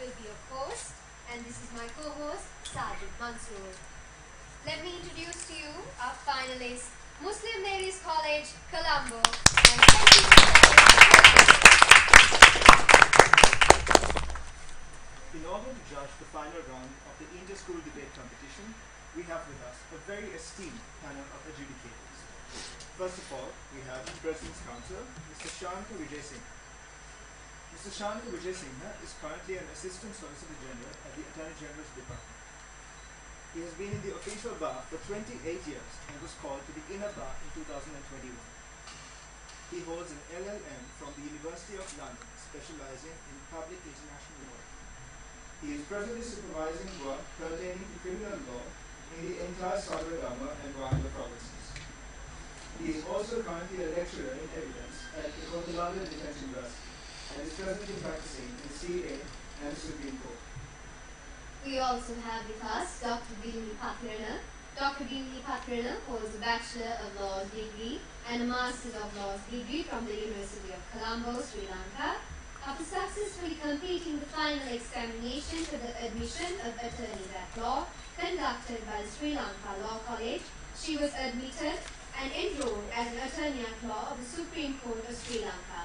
will be your host, and this is my co-host, Sajid Mansoor. Let me introduce to you our finalists, Muslim Ladies College, Colombo, and In order to judge the final round of the inter-school debate competition, we have with us a very esteemed panel of adjudicators. First of all, we have the President's Counsel, Mr. Shankar Vijay Singh. Mr. Shankar Vijay Singh is currently an Assistant Solicitor General at the Attorney General's Department. He has been in the official bar for 28 years and was called to the inner bar in 2021. He holds an LLM from the University of London, specializing in public international law. He is presently supervising work pertaining to criminal law in the entire Sagaragama and Wanda provinces. He is also currently a lecturer in evidence at the London Defence University and is presently practicing in the CA and the Supreme Court. we also have with us Dr. Dilini Pathirana. Dr. Dilini Pathirana holds a Bachelor of Laws degree and a Master of Laws degree from the University of Colombo, Sri Lanka. After successfully completing the final examination for the admission of attorneys at law conducted by the Sri Lanka Law College, she was admitted and enrolled as an attorney at law of the Supreme Court of Sri Lanka.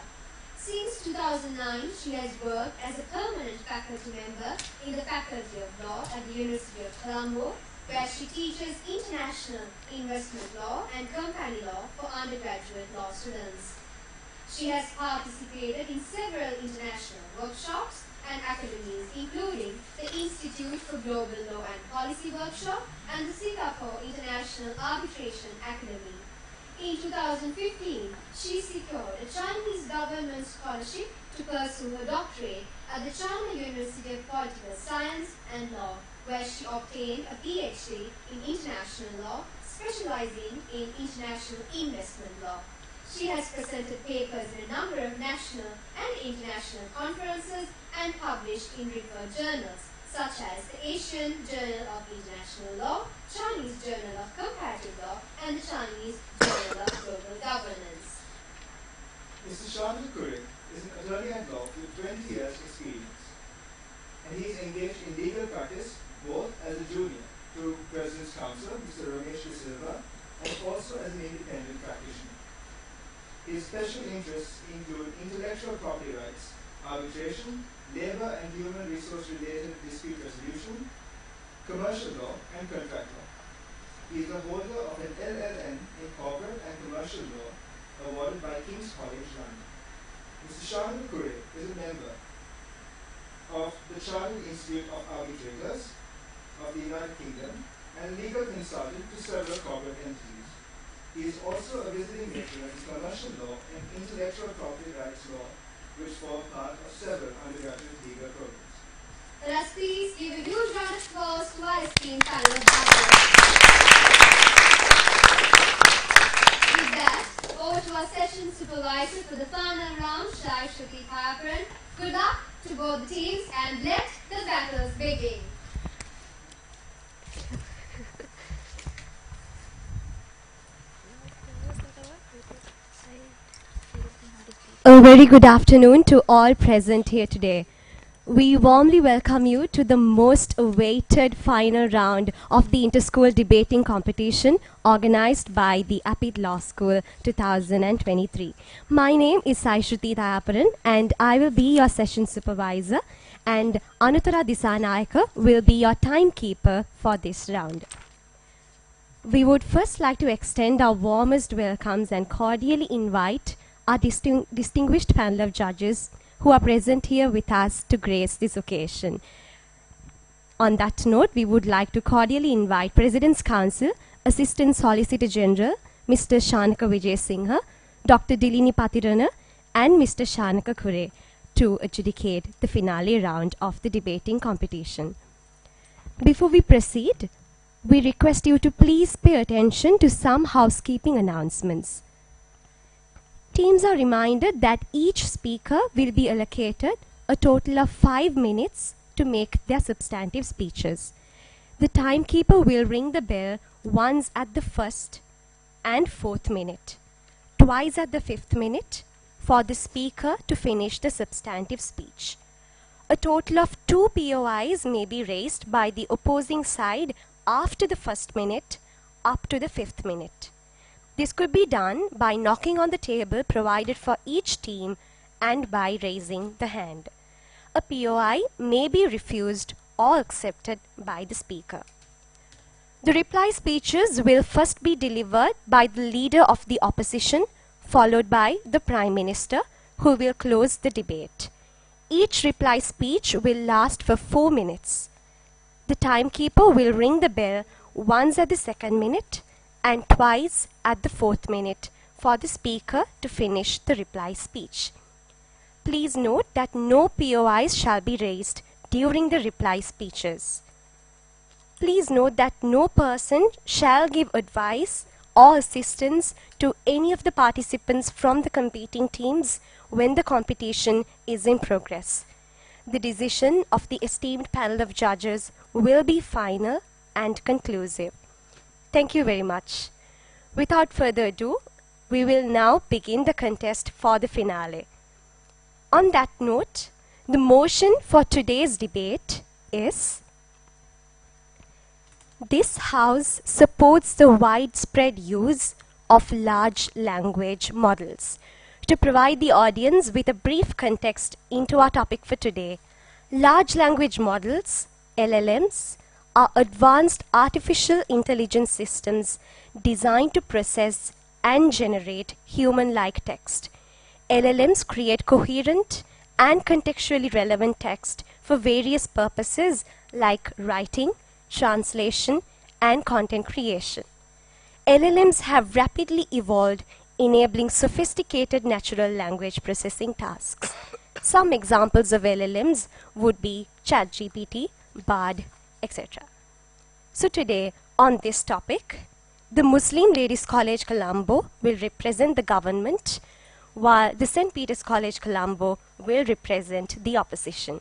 Since 2009, she has worked as a permanent faculty member in the Faculty of Law at the University of Colombo, where she teaches international investment law and company law for undergraduate law students. She has participated in several international workshops and academies, including the Institute for Global Law and Policy Workshop and the Singapore International Arbitration Academy. In 2015, she secured a Chinese government scholarship to pursue her doctorate at the China University of Political Science and Law, where she obtained a PhD in international law, specializing in international investment law. She has presented papers in a number of national and international conferences and published in referred journals, such as the Asian Journal of International Law, Chinese Journal of Comparative Law, and the Chinese Journal of Global Governance. Mr. Shankar Vijay is an attorney at law with 20 years experience, and he is engaged in legal practice both as a junior to President's Counsel, Mr. Ramesh De Silva, and also as an independent practitioner. His special interests include intellectual property rights, arbitration, labor and human resource-related dispute resolution, commercial law, and contract law. He is a holder of an LLM in corporate and commercial law awarded by King's College London. Mr. Shankar Vijay is a member of the Chartered Institute of Arbitrators of the United Kingdom and a legal consultant to several corporate entities. He is also a visiting lecturer in commercial law and intellectual property rights law, which form part of several undergraduate legal programs. Let us please give a huge round of applause to our esteemed panel of judges. With that, over to our session supervisor for the final round, Shruti Thayapuran. Good luck to both the teams and let the battles begin. A very good afternoon to all present here today. We warmly welcome you to the most awaited final round of the inter-school debating competition organized by the Apid Law School 2023. My name is Shruti Thayapuran and I will be your session supervisor, and Anutara Disanayaka will be your timekeeper for this round. We would first like to extend our warmest welcomes and cordially invite our distinguished panel of judges who are present here with us to grace this occasion. On that note, we would like to cordially invite President's Counsel, Assistant Solicitor General, Mr. Shankar Vijay Singh, Dr. Dilini Pathirana, and Mr. Shankar Vijay to adjudicate the finale round of the debating competition. Before we proceed, we request you to please pay attention to some housekeeping announcements. Teams are reminded that each speaker will be allocated a total of 5 minutes to make their substantive speeches. The timekeeper will ring the bell once at the 1st and 4th minute, twice at the 5th minute for the speaker to finish the substantive speech. A total of 2 POIs may be raised by the opposing side after the first minute up to the 5th minute. This could be done by knocking on the table provided for each team and by raising the hand. A POI may be refused or accepted by the speaker. The reply speeches will first be delivered by the leader of the opposition, followed by the Prime Minister, who will close the debate. Each reply speech will last for 4 minutes. The timekeeper will ring the bell once at the 2nd minute and twice at the 4th minute for the speaker to finish the reply speech. Please note that no POIs shall be raised during the reply speeches. Please note that no person shall give advice or assistance to any of the participants from the competing teams when the competition is in progress. The decision of the esteemed panel of judges will be final and conclusive. Thank you very much. Without further ado, we will now begin the contest for the finale. On that note, the motion for today's debate is: this House supports the widespread use of large language models. To provide the audience with a brief context into our topic for today, large language models, LLMs, are advanced artificial intelligence systems designed to process and generate human-like text. LLMs create coherent and contextually relevant text for various purposes like writing, translation, and content creation. LLMs have rapidly evolved, enabling sophisticated natural language processing tasks. Some examples of LLMs would be ChatGPT, Bard, etc. So today, on this topic, the Muslim Ladies College Colombo will represent the government, while the St. Peter's College Colombo will represent the opposition.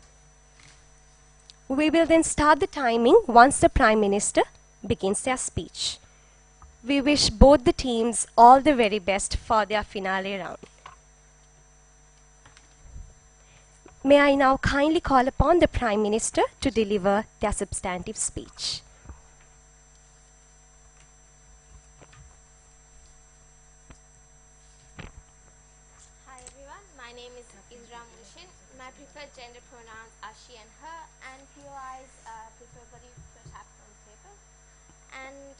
We will then start the timing once the Prime Minister begins their speech. We wish both the teams all the very best for their finale round. May I now kindly call upon the Prime Minister to deliver their substantive speech. Hi everyone, my name is Isra Mushin. My preferred gender pronouns are she and her, and POIs preferably perhaps on paper. And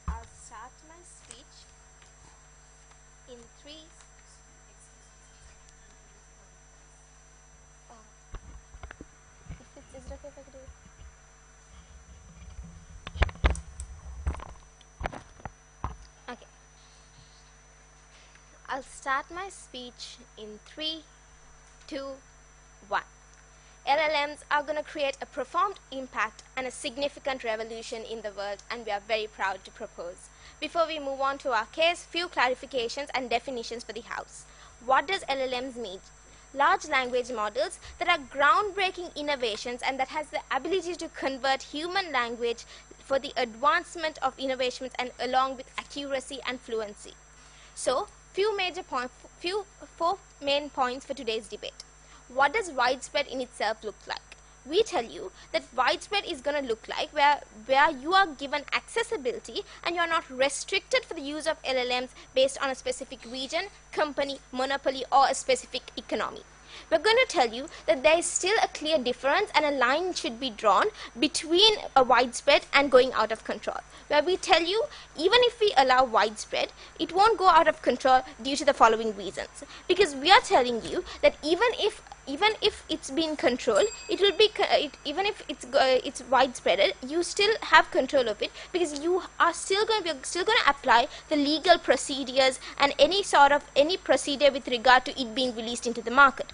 I'll start my speech in 3. Is it okay if I could do it? Okay. I'll start my speech in 3, 2, 1. LLMs are going to create a profound impact and a significant revolution in the world, and we are very proud to propose. Before we move on to our case, few clarifications and definitions for the House. What does LLMs mean? Large language models that are groundbreaking innovations and that has the ability to convert human language for the advancement of innovations and along with accuracy and fluency. So, four main points for today's debate. What does widespread in itself look like? We tell you that widespread is going to look like where you are given accessibility and you are not restricted for the use of LLMs based on a specific region, company, monopoly, or a specific economy. We're going to tell you that there is still a clear difference and a line should be drawn between a widespread and going out of control. Where we tell you, even if we allow widespread, it won't go out of control due to the following reasons. Because we are telling you that even if it's been controlled, it will be even if it's widespread, you still have control of it, because you are still going to apply the legal procedures and any procedure with regard to it being released into the market.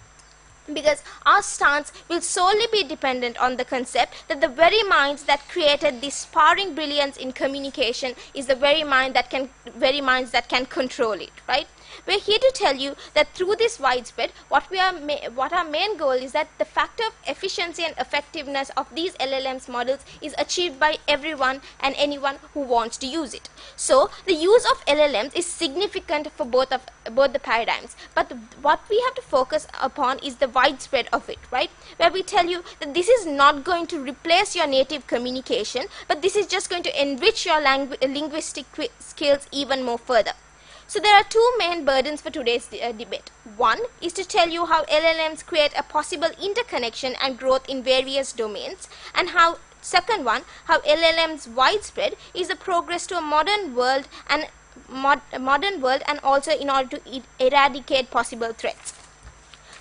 Because our stance will solely be dependent on the concept that the very minds that created this sparring brilliance in communication is the very minds that can control it, right? We're here to tell you that through this widespread, what our main goal is that the factor of efficiency and effectiveness of these LLMs models is achieved by everyone and anyone who wants to use it. So the use of LLMs is significant for both the paradigms, but what we have to focus upon is the widespread of it, right? Where we tell you that this is not going to replace your native communication, but this is just going to enrich your linguistic skills even more further. So there are two main burdens for today's debate. One is to tell you how LLMs create a possible interconnection and growth in various domains, and how second one, how LLMs widespread is a progress to a modern world and also in order to eradicate possible threats.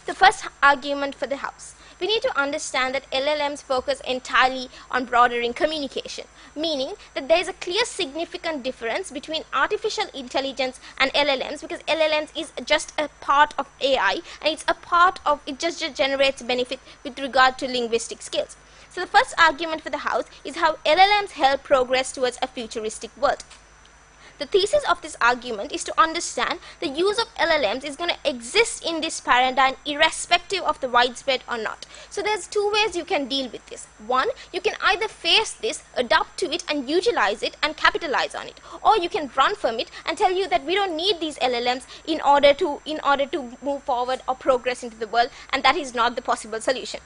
The first argument for the house. We need to understand that LLMs focus entirely on broadening communication, meaning that there is a clear significant difference between artificial intelligence and LLMs, because LLMs is just a part of AI and it just generates benefit with regard to linguistic skills. So the first argument for the house is how LLMs help progress towards a futuristic world. The thesis of this argument is to understand the use of LLMs is going to exist in this paradigm irrespective of the widespread or not. So there's two ways you can deal with this. One, you can either face this, adapt to it and utilize it and capitalize on it, or you can run from it and tell you that we don't need these LLMs in order to move forward or progress into the world, and that is not the possible solution.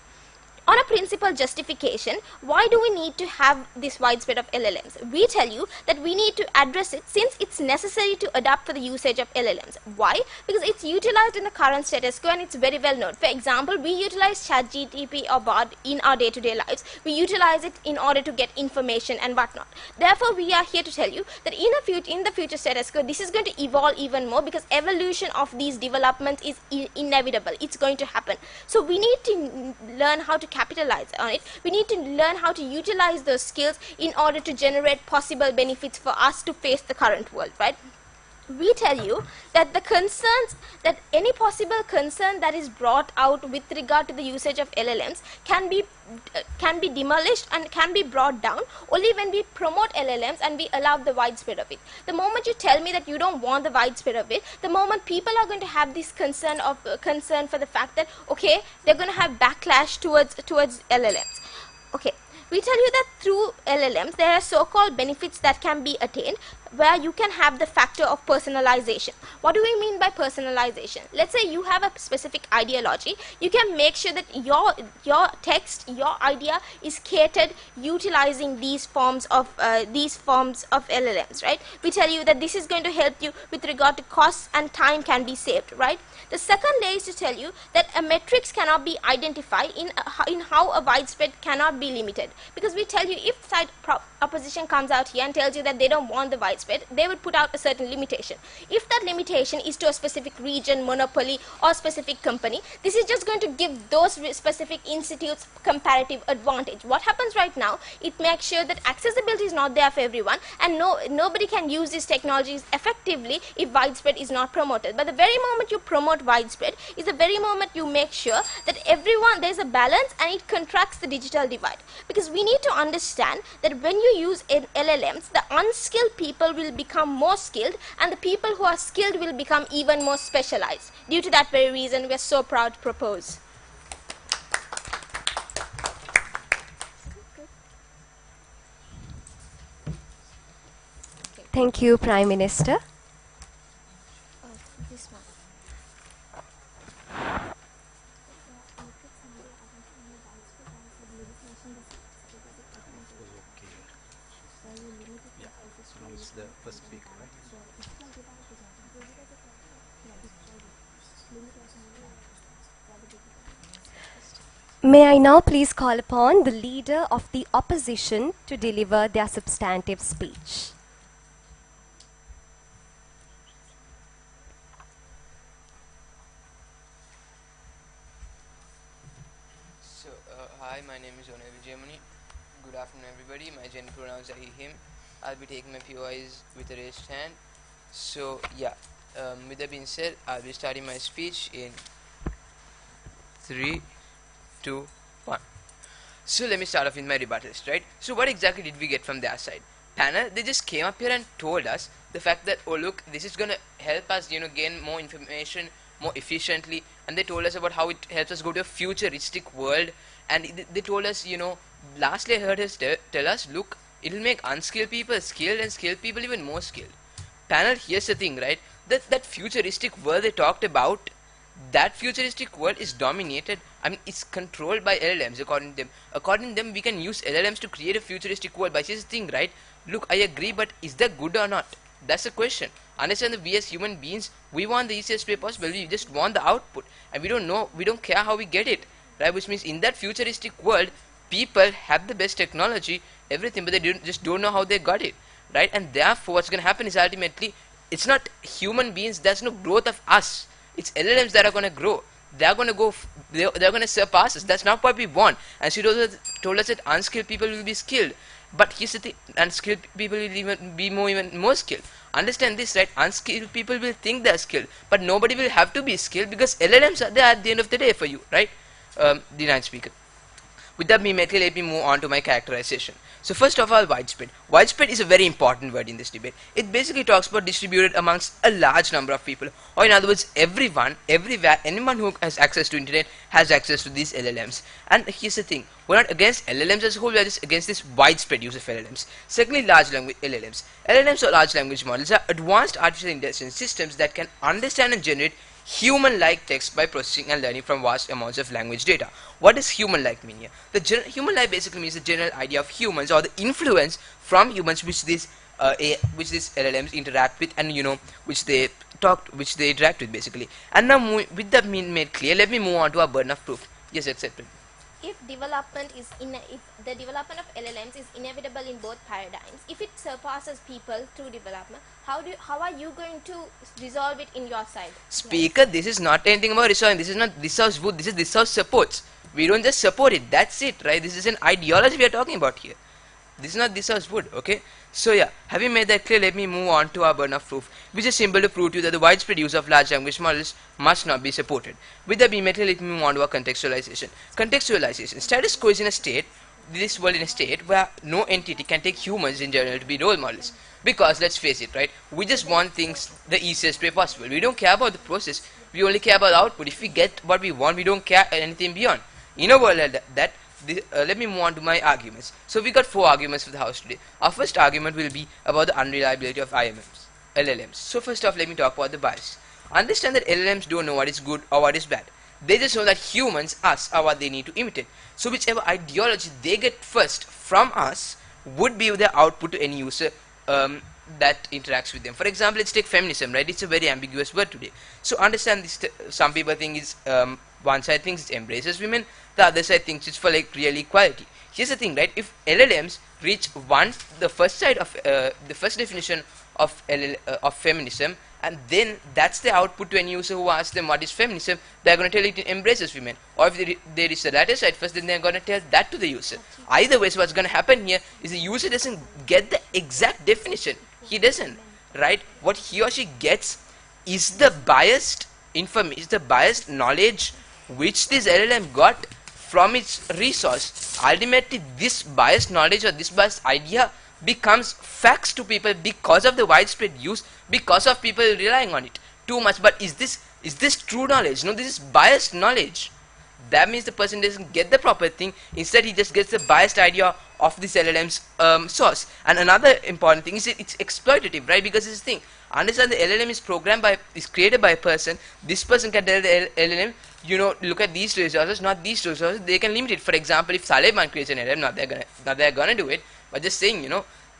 On a principal justification, why do we need to have this widespread of LLMs? We tell you that we need to address it since it's necessary to adapt for the usage of LLMs. Why? Because it's utilized in the current status quo and it's very well known. For example, we utilize ChatGPT or Bard in our day-to-day lives. We utilize it in order to get information and whatnot. Therefore, we are here to tell you that in the future status quo, this is going to evolve even more, because evolution of these developments is inevitable. It's going to happen. So we need to learn how to capitalize on it. We need to learn how to utilize those skills in order to generate possible benefits for us to face the current world, right? We tell you that the concerns, that any possible concern that is brought out with regard to the usage of LLMs can be demolished and can be brought down only when we promote LLMs and we allow the widespread of it. The moment you tell me that you don't want the widespread of it, the moment people are going to have this concern for the fact that, okay, they're going to have backlash towards LLMs. Okay. We tell you that through LLMs, there are so-called benefits that can be attained, where you can have the factor of personalization. What do we mean by personalization? Let's say you have a specific ideology. You can make sure that your text, your idea is catered utilizing these forms of LLMs, right? We tell you that this is going to help you with regard to costs, and time can be saved, right? The second layer is to tell you that a metrics cannot be identified in how a widespread cannot be limited. Because we tell you, if side opposition comes out here and tells you that they don't want the widespread, they would put out a certain limitation. If that limitation is to a specific region, monopoly, or specific company, this is just going to give those specific institutes comparative advantage. What happens right now, it makes sure that accessibility is not there for everyone, and nobody can use these technologies effectively if widespread is not promoted. But the very moment you promote widespread is the very moment you make sure that there's a balance, and it contracts the digital divide. Because we need to understand that when you use LLMs, the unskilled people will become more skilled, and the people who are skilled will become even more specialized. Due to that very reason, we are so proud to propose. Thank you, Prime Minister. This one. The first speaker, right? May I now please call upon the leader of the opposition to deliver their substantive speech. So, hi, my name is Onevi Germany. Good afternoon, everybody. My gender pronouns are he, him. I'll be taking my POIs with a raised hand. So, yeah, with that being said, I'll be starting my speech in 3, 2, 1. So, let me start off with my rebuttals, right? So, what exactly did we get from their side? Panel, they just came up here and told us the fact that, oh look, this is gonna help us, gain more information more efficiently, and they told us about how it helps us go to a futuristic world. And they told us, lastly I heard us tell us, look, it'll make unskilled people skilled and skilled people even more skilled. Panel, here's the thing, right? That futuristic world they talked about, that futuristic world is dominated, it's controlled by LLMs according to them. According to them, we can use LLMs to create a futuristic world. But here's the thing, right? Look, I agree, but is that good or not? That's the question. Understand that we as human beings, we want the easiest way possible. We just want the output, and we don't care how we get it, right? Which means in that futuristic world, people have the best technology, everything, but they just don't know how they got it, right? And therefore, what's going to happen is ultimately, it's not human beings. There's no growth of us. It's LLMs that are going to grow. They're going to go. They're going to surpass us. That's not what we want. And she told us that unskilled people will be skilled. But here's the thing: unskilled people will even more skilled. Understand this, right? Unskilled people will think they're skilled, but nobody will have to be skilled because LLMs are there at the end of the day for you, right? The ninth speaker. With that being made, let me move on to my characterization. So first of all, widespread. Widespread is a very important word in this debate. It basically talks about distributed amongst a large number of people, or in other words, everyone, everywhere, anyone who has access to internet has access to these LLMs. And here's the thing: we're not against LLMs as a whole, we're just against this widespread use of LLMs. Secondly, large language LLMs. LLMs, or large language models, are advanced artificial intelligence systems that can understand and generate human-like text by processing and learning from vast amounts of language data. What does human-like mean here? Human-like basically means the general idea of humans, or the influence from humans which these LLMs interact with, and which they interact with basically. And now with that made clear, let me move on to our burden of proof. Yes, accepted. If the development of LLMs is inevitable in both paradigms, if it surpasses people through development, how are you going to resolve it in your side? Speaker, this is not anything about resolving. This is not this house would. This is this house supports. We don't just support it. That's it, right? This is an ideology we are talking about here. This is not this house would. Okay. So yeah, having made that clear, let me move on to our burden of proof, which is simple to prove to you that the widespread use of large language models must not be supported. With that being made clear, let me move on to our contextualization. Contextualization. Status quo is in a state, this world in a state where no entity can take humans in general to be role models. Because let's face it, right? We just want things the easiest way possible. We don't care about the process. We only care about the output. If we get what we want, we don't care anything beyond. In a world like that, let me move on to my arguments. So we got 4 arguments for the house today. Our first argument will be about the unreliability of LLMs. So first off, let me talk about the bias. Understand that LLMs don't know what is good or what is bad. They just know that humans, us, are what they need to imitate. So whichever ideology they get first from us would be their output to any user that interacts with them. For example, let's take feminism, right? It's a very ambiguous word today. So understand this. Some people think it's one side thinks it embraces women, the other side thinks it's for like real equality. Here's the thing, right? If LLMs reach the first side of the first definition of feminism, and then that's the output to any user who asks them what is feminism, they're going to tell it embraces women. Or if they reach the latter side first, then they're going to tell that to the user. Either way, so what's going to happen here is the user doesn't get the exact definition. He doesn't, right? What he or she gets is the biased information, is the biased knowledge which this LLM got from its resource. Ultimately, this biased knowledge or this biased idea becomes facts to people because of the widespread use, because of people relying on it too much. But is this true knowledge? No, this is biased knowledge. That means the person doesn't get the proper thing. Instead, he just gets the biased idea of this LLM's source. And another important thing is that it's exploitative, right? Because this thing, understand the LLM is created by a person. This person can tell the LLM, look at these resources, not these resources. They can limit it. For example, if Taliban creates an LLM, not they're gonna do it, but just saying,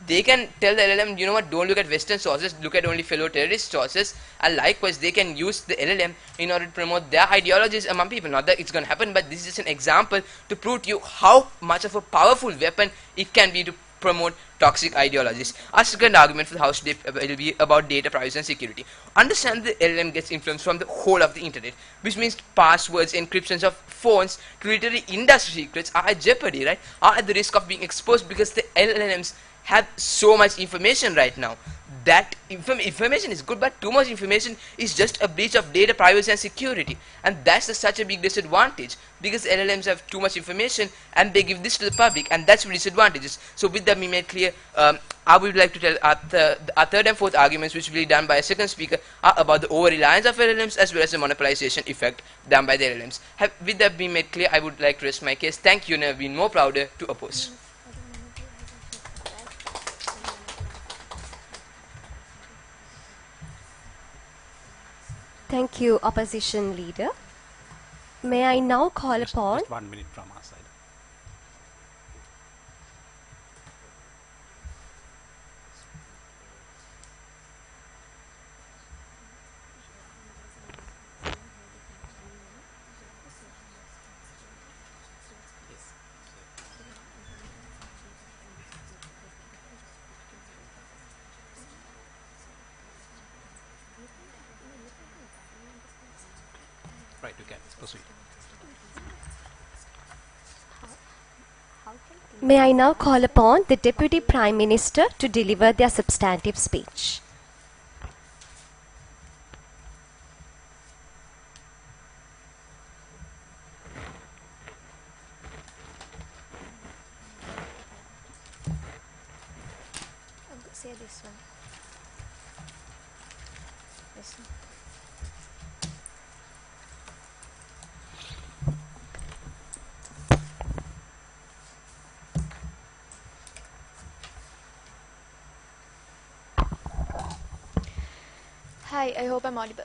they can tell the LLM, what, don't look at Western sources, look at only fellow terrorist sources. And likewise, they can use the LLM in order to promote their ideologies among people. Not that it's going to happen, but this is just an example to prove to you how much of a powerful weapon it can be to promote toxic ideologies. Our second argument for the house today will be about data privacy and security. Understand the LLM gets influence from the whole of the internet, which means passwords, encryptions of phones to literally industry secrets are at jeopardy, right? Are at the risk of being exposed because the LLMs have so much information right now. that information is good, but too much information is just a breach of data privacy and security, and that's such a big disadvantage, because LLMs have too much information and they give this to the public, and that's disadvantages. So with that being made clear, I would like to tell our third and fourth arguments, which will be done by a second speaker, are about the over-reliance of LLMs as well as the monopolization effect done by the LLMs. With that being made clear, I would like to rest my case. Thank you, and I've been more prouder to oppose. Thank you, opposition leader. May I now call upon... Just 1 minute from our side. Right, you can proceed. May I now call upon the Deputy Prime Minister to deliver their substantive speech. I'll say this one. This one. Hi, I hope I'm audible.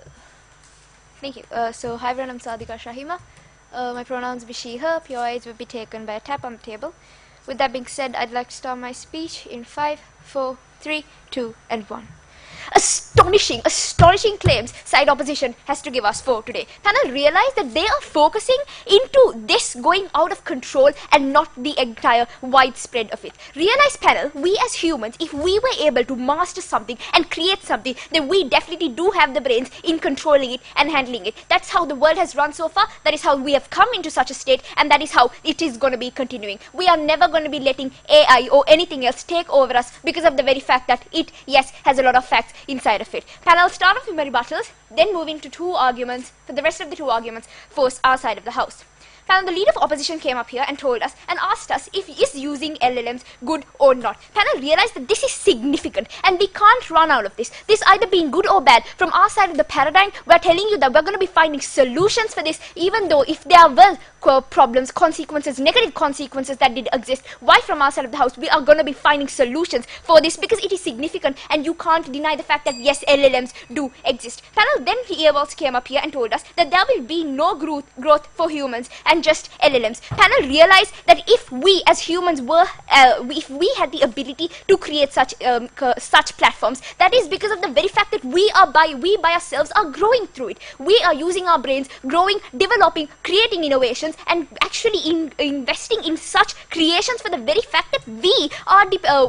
Thank you. So, hi everyone, I'm Sadika Shahima. My pronouns will be she, her. POIs will be taken by a tap on the table. With that being said, I'd like to start my speech in 5, 4, 3, 2, and 1. Astonishing claims side opposition has to give us for today. Panel realize that they are focusing into this going out of control and not the entire widespread of it. Realize, panel, we as humans, if we were able to master something and create something, then we definitely do have the brains in controlling it and handling it. That's how the world has run so far. That is how we have come into such a state, and that is how it is going to be continuing. We are never going to be letting AI or anything else take over us because of the very fact that it, yes, has a lot of facts inside of it. Panel, start off with my rebuttals, then move into two arguments. For the rest of the two arguments, force our side of the house. Panel, the leader of opposition came up here and told us and asked us if is using LLMs good or not. Panel realized that this is significant and we can't run out of this. This either being good or bad. From our side of the paradigm, we're telling you that we're going to be finding solutions for this, even though if there were problems, consequences, negative consequences that did exist, why from our side of the house we are going to be finding solutions for this, because it is significant and you can't deny the fact that yes, LLMs do exist. Panel, then he also came up here and told us that there will be no growth for humans and just LLMs. Panel realized that if we as humans were, if we had the ability to create such platforms, that is because of the very fact that we by ourselves are growing through it. We are using our brains, growing, developing, creating innovations, and actually investing in such creations for the very fact that we are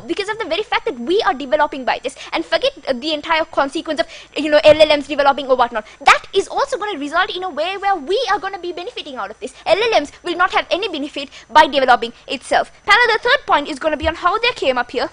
because of the very fact that we are developing by this, and forget the entire consequence of LLMs developing or whatnot. That is also going to result in a way where we are going to be benefiting out of this. LLMs will not have any benefit by developing itself. Panel, the third point is going to be on how they came up here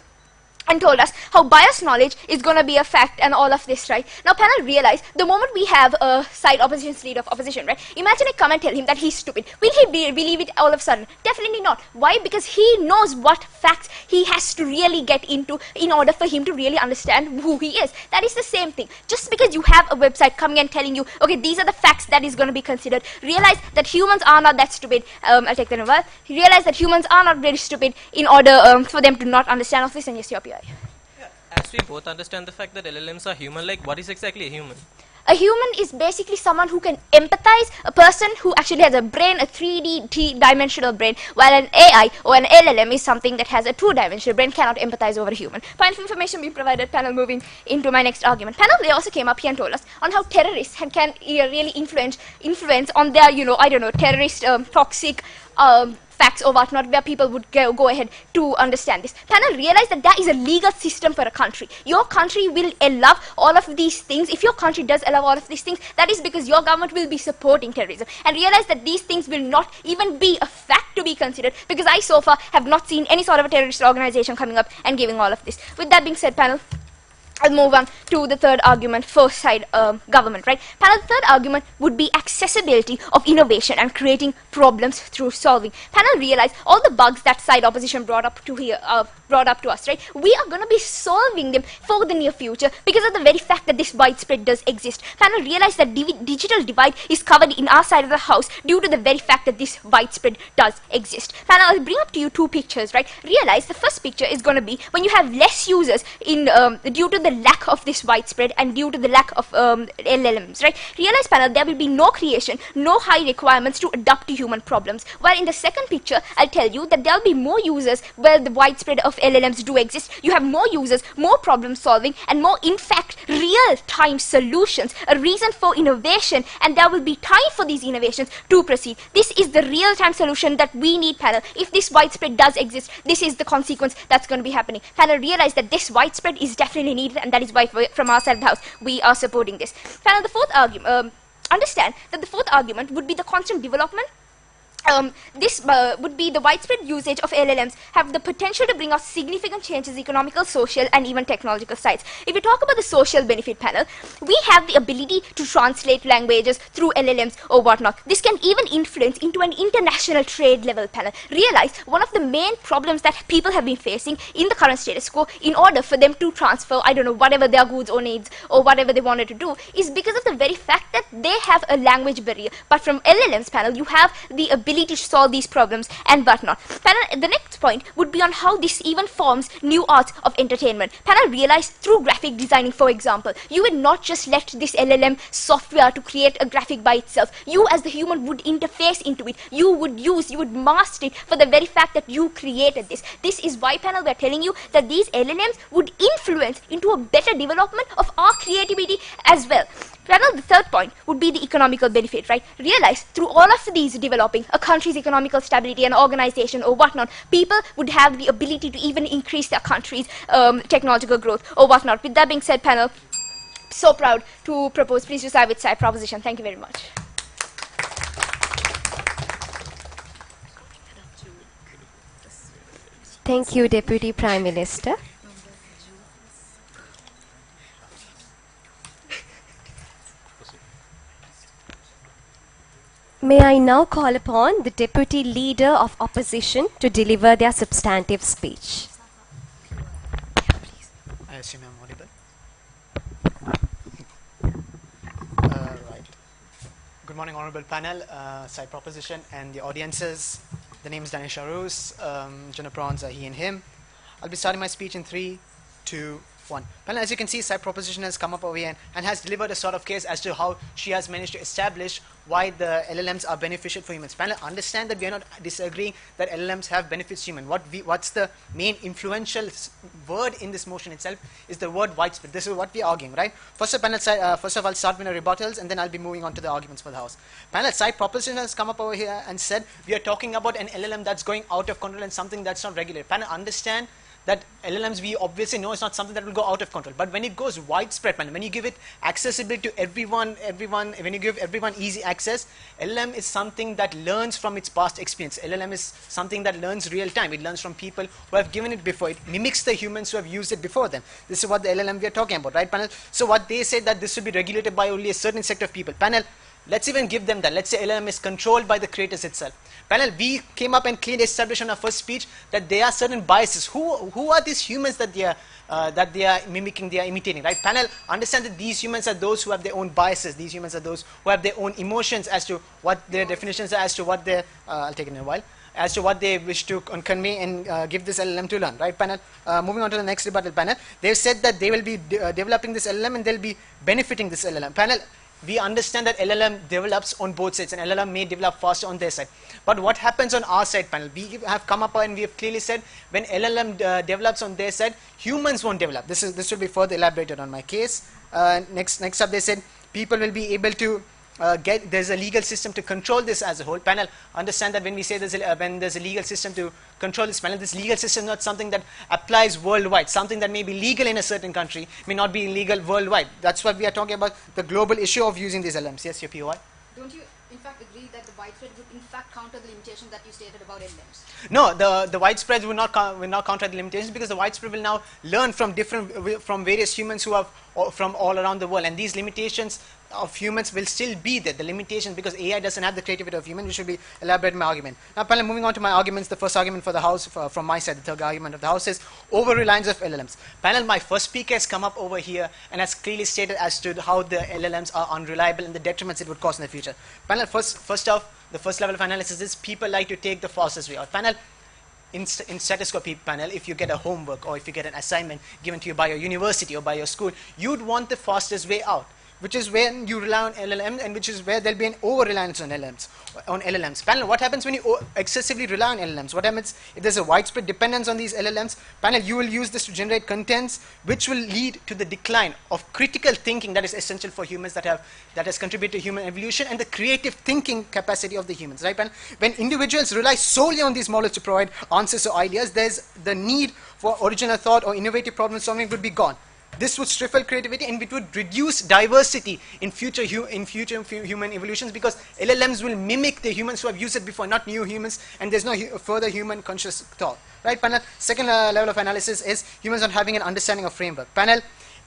and told us how biased knowledge is going to be a fact and all of this, right? Now, panel, realize the moment we have a side opposition's leader of opposition, right? Imagine I come and tell him that he's stupid. Will he believe it all of a sudden? Definitely not. Why? Because he knows what facts he has to really get into in order for him to really understand who he is. That is the same thing. Just because you have a website coming and telling you, okay, these are the facts that is going to be considered, realize that humans are not that stupid. I'll take that in a while. Realize that humans are not very stupid in order for them to not understand all of this, and yes, your PI. Yeah, as we both understand the fact that LLMs are human-like, what is exactly a human? A human is basically someone who can empathize, a person who actually has a brain, a 3D, dimensional brain, while an AI or an LLM is something that has a two-dimensional brain, cannot empathize over a human. Point of information being provided, panel, moving into my next argument. Panel, they also came up here and told us on how terrorists can really influence on their, I don't know, terrorist, toxic, facts or whatnot, where people would go ahead to understand this. Panel, realize that there is a legal system for a country. Your country will allow all of these things. If your country does allow all of these things, that is because your government will be supporting terrorism. And realize that these things will not even be a fact to be considered, because I so far have not seen any sort of a terrorist organization coming up and giving all of this. With that being said, panel, I'll move on to the third argument, first side government, right? Panel, the third argument would be accessibility of innovation and creating problems through solving. Panel, realize all the bugs that side opposition brought up to us, right? We are going to be solving them for the near future because of the very fact that this widespread does exist. Panel, realize that digital divide is covered in our side of the house due to the very fact that this widespread does exist. Panel, I'll bring up to you two pictures, right? Realize the first picture is going to be when you have less users in due to the lack of this widespread and due to the lack of LLMs, right? Realize, panel, there will be no creation, no high requirements to adapt to human problems. While in the second picture, I'll tell you that there will be more users where the widespread of LLMs do exist. You have more users, more problem solving, and more, in fact, real-time solutions, a reason for innovation, and there will be time for these innovations to proceed. This is the real-time solution that we need, panel. If this widespread does exist, this is the consequence that's going to be happening. Panel, realize that this widespread is definitely needed, and that is why from our side of the house we are supporting this. Panel, the fourth argument, understand that the fourth argument would be the constant development. This would be the widespread usage of LLMs have the potential to bring out significant changes, economical, social, and even technological sides. If we talk about the social benefit, panel, we have the ability to translate languages through LLMs or whatnot. This can even influence into an international trade level, panel. Realize one of the main problems that people have been facing in the current status quo in order for them to transfer, I don't know, whatever their goods or needs or whatever they wanted to do is because of the very fact that they have a language barrier. But from LLMs, panel, you have the ability to solve these problems and whatnot. Panel, the next point would be on how this even forms new arts of entertainment. Panel, realize through graphic designing, for example, you would not just let this LLM software to create a graphic by itself. You as the human would interface into it. You would master it for the very fact that you created this. This is why, panel, we're telling you that these LLMs would influence into a better development of our creativity as well. Panel, the third point would be the economical benefit, right? Realize through all of these developing a country's economical stability and organization or whatnot, people would have the ability to even increase their country's technological growth or whatnot. With that being said, panel, so proud to propose, please decide with side proposition. Thank you very much. Thank you, Deputy Prime Minister. May I now call upon the Deputy Leader of Opposition to deliver their substantive speech. I assume I'm audible. Right. Good morning, honorable panel, side proposition, and the audiences. The name is Danish Arus, gender pronouns are he and him. I'll be starting my speech in 3, 2, 1. Panel, as you can see, side proposition has come up over here and has delivered a sort of case as to how she has managed to establish why the LLMs are beneficial for humans. Panel, understand that we are not disagreeing that LLMs have benefits to humans. What's the main influential word in this motion itself is the word widespread. This is what we are arguing, right? First of all, I'll start with the rebuttals, and then I'll be moving on to the arguments for the House. Panel, side proposition has come up over here and said we are talking about an LLM that's going out of control and something that's not regulated. Panel, understand that LLMs, we obviously know it's not something that will go out of control. But when it goes widespread, when you give it accessibility to everyone, when you give everyone easy access, LLM is something that learns from its past experience. LLM is something that learns real time. It learns from people who have given it before. It mimics the humans who have used it before them. This is what the LLM we are talking about, right, panel? So what they say that this should be regulated by only a certain set of people. Panel, let's even give them that. Let's say LLM is controlled by the creators itself. Panel, we came up and clearly established on our first speech that there are certain biases. Who are these humans that they are mimicking, they are imitating, right? Panel, understand that these humans are those who have their own biases. These humans are those who have their own emotions as to what their definitions are, as to what their, I'll take it in a while, as to what they wish to convey and give this LLM to learn, right, panel? Moving on to the next rebuttal, panel. They've said that they will be developing this LLM and they'll be benefiting this LLM. Panel, we understand that LLM develops on both sides and LLM may develop faster on their side. But what happens on our side, panel? We have come up and we have clearly said when LLM develops on their side, humans won't develop. This will be further elaborated on my case. Next up, they said people will be able to there's a legal system to control this as a whole. Panel, understand that when we say when there's a legal system to control this, panel, this legal system is not something that applies worldwide. Something that may be legal in a certain country may not be legal worldwide. That's what we are talking about, the global issue of using these LLMs. Yes, your POI? Don't you in fact agree that the widespread would in fact counter the limitation that you stated about LLMs? No, the widespread will not counter the limitations, because the widespread will now learn from various humans who are from all around the world, and these limitations of humans will still be there. The limitations, because AI doesn't have the creativity of humans, which should be elaborated in my argument. Now, panel, moving on to my arguments. The first argument for the House, from my side, the third argument of the House is over-reliance of LLMs. Panel, my first speaker has come up over here and has clearly stated as to how the LLMs are unreliable and the detriments it would cause in the future. Panel, first off, the first level of analysis is people like to take the fastest way out. Panel, in stethoscopy panel, if you get a homework or if you get an assignment given to you by your university or by your school, you'd want the fastest way out, which is when you rely on LLM, and which is where there'll be an over-reliance on LLMs. Panel, what happens when you excessively rely on LLMs? What happens if there's a widespread dependence on these LLMs? Panel, you will use this to generate contents, which will lead to the decline of critical thinking that is essential for humans, that has contributed to human evolution, and the creative thinking capacity of the humans, right, panel? When individuals rely solely on these models to provide answers or ideas, there's the need for original thought or innovative problem solving would be gone. This would stifle creativity, and it would reduce diversity in future human evolutions, because LLMs will mimic the humans who have used it before, not new humans, and there's no further human conscious thought. Right, panel? Second level of analysis is humans not having an understanding of framework. Panel,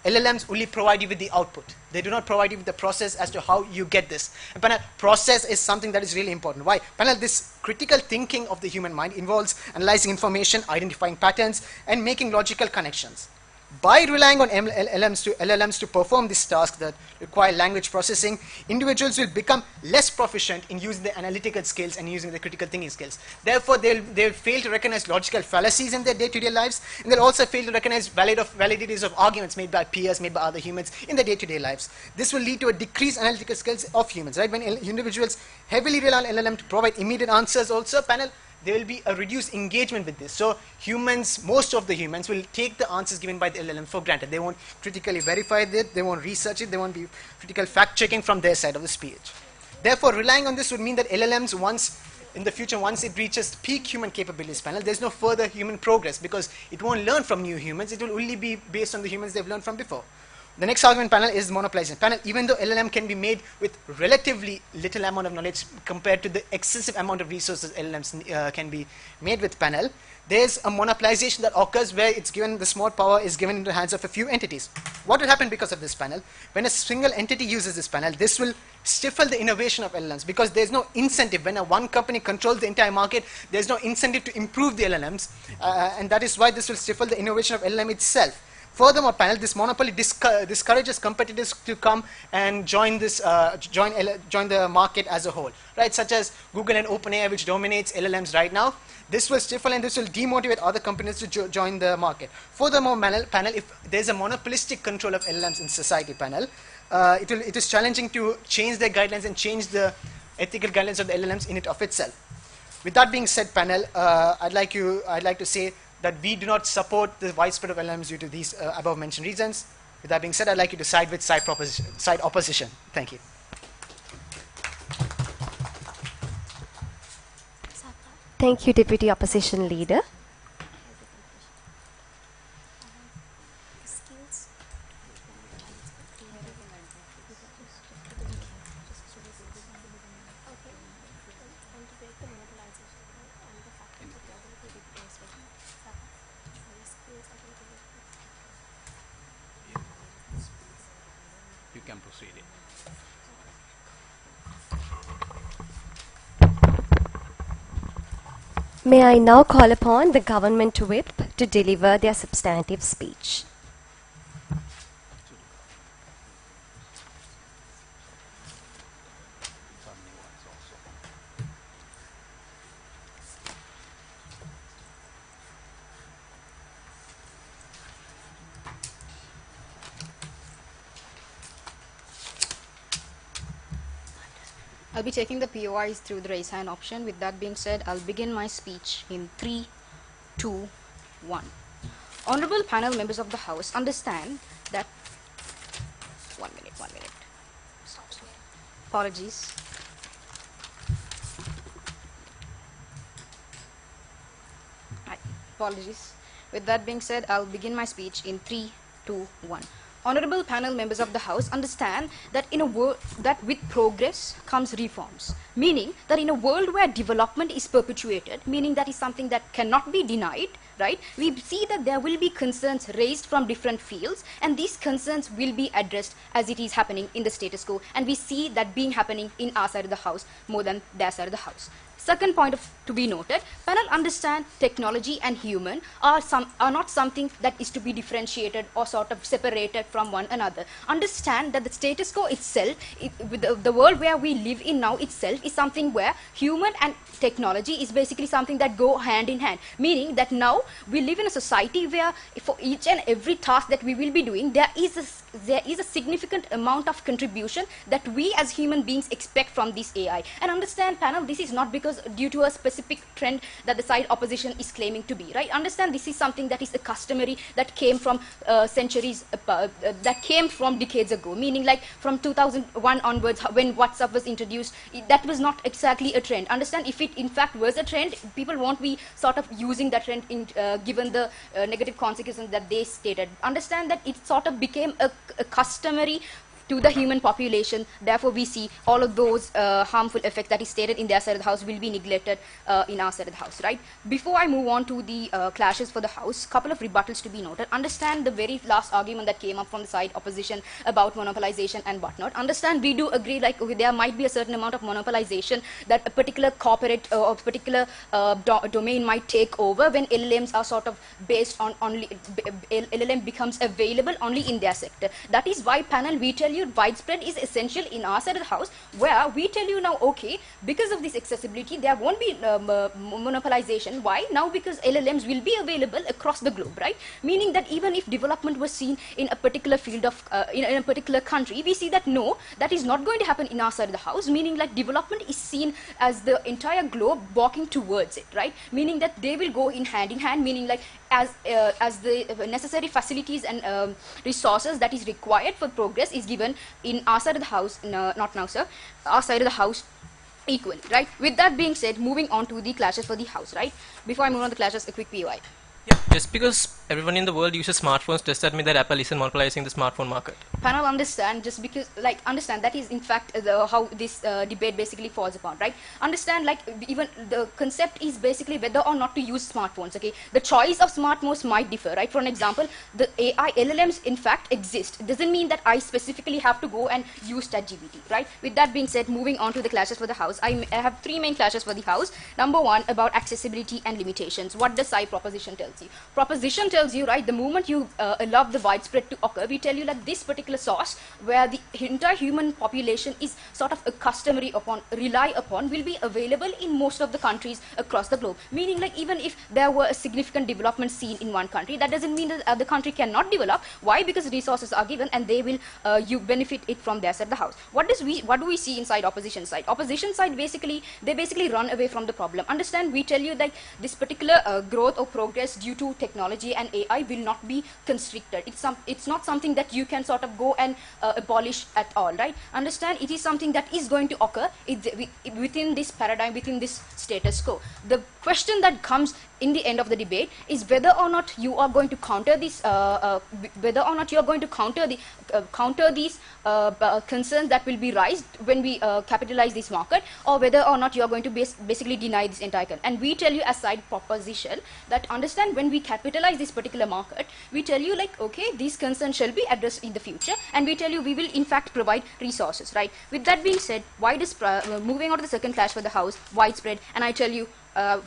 LLMs only provide you with the output. They do not provide you with the process as to how you get this. And panel, process is something that is really important. Why? Panel, this critical thinking of the human mind involves analyzing information, identifying patterns, and making logical connections. By relying on LLMs to perform this task that require language processing, individuals will become less proficient in using the analytical skills and using the critical thinking skills. Therefore, they'll fail to recognize logical fallacies in their day-to-day lives, and they'll also fail to recognize validities of arguments made by peers, made by other humans in their day-to-day lives. This will lead to a decreased analytical skills of humans. Right? When individuals heavily rely on LLM to provide immediate answers, also, panel, there will be a reduced engagement with this. So humans, most of the humans, will take the answers given by the LLM for granted. They won't critically verify it, they won't research it, they won't be critical fact-checking from their side of the speech. Therefore, relying on this would mean that LLMs, in the future, once it reaches peak human capabilities panel, there's no further human progress, because it won't learn from new humans, it will only be based on the humans they've learned from before. The next argument, panel, is monopolization. Panel, even though LLM can be made with relatively little amount of knowledge compared to the excessive amount of resources LLMs can be made with, panel, there's a monopolization that occurs where it's given, the small power is given into the hands of a few entities. What will happen because of this, panel? When a single entity uses this, panel, this will stifle the innovation of LLMs, because there's no incentive. When one company controls the entire market, there's no incentive to improve the LLMs, and that is why this will stifle the innovation of LLM itself. Furthermore, panel, this monopoly discourages competitors to come and join the market as a whole, right? Such as Google and OpenAI, which dominates LLMs right now. This will stifle and this will demotivate other companies to join the market. Furthermore, panel, if there's a monopolistic control of LLMs in society, panel, it is challenging to change their guidelines and change the ethical guidelines of the LLMs in it of itself. With that being said, panel, I'd like to say that we do not support the widespread of LLMs due to these above-mentioned reasons. With that being said, I'd like you to side with side opposition. Thank you. Thank you, Deputy Opposition Leader. You can proceed it. May I now call upon the Government Whip to deliver their substantive speech. I'll be taking the POIs through the raise hand option. With that being said, I'll begin my speech in 3, 2, 1. Honorable panel members of the House, understand that... One minute. Apologies. Apologies. With that being said, I'll begin my speech in 3, 2, 1. Honorable panel members of the House understand that in a world that with progress comes reforms, meaning that in a world where development is perpetuated, meaning that is something that cannot be denied, right? We see that there will be concerns raised from different fields, and these concerns will be addressed as it is happening in the status quo, and we see that being happening in our side of the House more than their side of the House. Second point to be noted, panel understand technology and human are not something that is to be differentiated or sort of separated from one another. Understand that the status quo itself, with the world where we live in now itself, is something where human and technology is basically something that go hand in hand, meaning that now we live in a society where for each and every task that we will be doing, there is a significant amount of contribution that we as human beings expect from this AI. And understand, panel, this is not because due to a specific trend that the side opposition is claiming to be, right? Understand this is something that is a customary that came from centuries, that came from decades ago, meaning like from 2001 onwards when WhatsApp was introduced, that was not exactly a trend. Understand, if it in fact was a trend, people won't be sort of using that trend in, given the negative consequences that they stated. Understand that it sort of became a customary to the human population. Therefore, we see all of those harmful effects that is stated in their side of the House will be neglected in our side of the House, right? Before I move on to the clashes for the House, couple of rebuttals to be noted. Understand the very last argument that came up from the side opposition about monopolization and whatnot. Understand, we do agree, like, okay, there might be a certain amount of monopolization that a particular corporate or particular domain might take over when LLMs are sort of based on only LLM becomes available only in their sector. That is why, panel, we tell you widespread is essential in our side of the House, where we tell you now, okay, because of this accessibility, there won't be monopolization. Why? Now because LLMs will be available across the globe, right? Meaning that even if development was seen in a particular field of, in a particular country, we see that no, that is not going to happen in our side of the House, meaning like development is seen as the entire globe walking towards it, right? Meaning that they will go in hand, meaning like as the necessary facilities and resources that is required for progress is given in our side of the House, not now, sir, our side of the House equal, right? With that being said, moving on to the clashes for the House, right? Before I move on to the clashes, a quick POI. Yeah, just because everyone in the world uses smartphones, does that mean that Apple isn't monopolizing the smartphone market? Panel, understand, just because, like, understand that is in fact how this debate basically falls upon, right? Understand, like, even the concept is basically whether or not to use smartphones, okay? The choice of smartphones might differ, right? For an example, the AI LLMs in fact exist. It doesn't mean that I specifically have to go and use ChatGPT, right? With that being said, moving on to the clashes for the House, I have three main clashes for the House. Number one, about accessibility and limitations. What does SI proposition tells you? Proposition tells you, right, the moment you allow the widespread to occur, we tell you that this particular source where the entire human population is sort of a customary upon, rely upon, will be available in most of the countries across the globe. Meaning, like, even if there were a significant development seen in one country, that doesn't mean that the other country cannot develop. Why? Because resources are given and they will you benefit it from their side of the House. What do we see inside opposition side? Opposition side basically, they basically run away from the problem. Understand, we tell you that this particular growth or progress due to technology and AI will not be constricted. It's not something that you can sort of go and abolish at all, right? Understand, it is something that is going to occur within this paradigm, within this status quo. The question that comes in the end of the debate is whether or not you are going to counter this, whether or not you are going to counter these concerns that will be raised when we capitalize this market, or whether or not you are going to basically deny this entire concept. And we tell you as side proposition that, understand, when we capitalize this particular market, we tell you, like, okay, these concerns shall be addressed in the future, and we tell you we will in fact provide resources, right? With that being said, why does moving on to the second clash for the House, widespread, and I tell you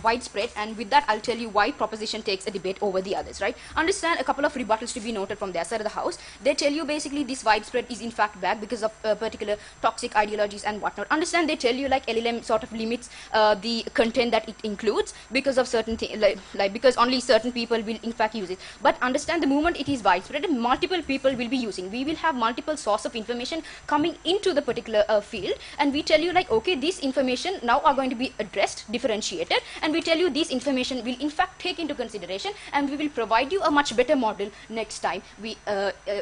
widespread, and with that I'll tell you why proposition takes a debate over the others, right? Understand, a couple of rebuttals to be noted from their side of the House. They tell you basically this widespread is in fact bad because of particular toxic ideologies and whatnot. Understand, they tell you like LLM sort of limits the content that it includes because of certain things, like because only certain people will in fact use it. But understand, the moment it is widespread, multiple people will be using. We will have multiple source of information coming into the particular field, and we tell you like, okay, this information now are going to be addressed, differentiated, and we tell you this information will in fact take into consideration, and we will provide you a much better model next time we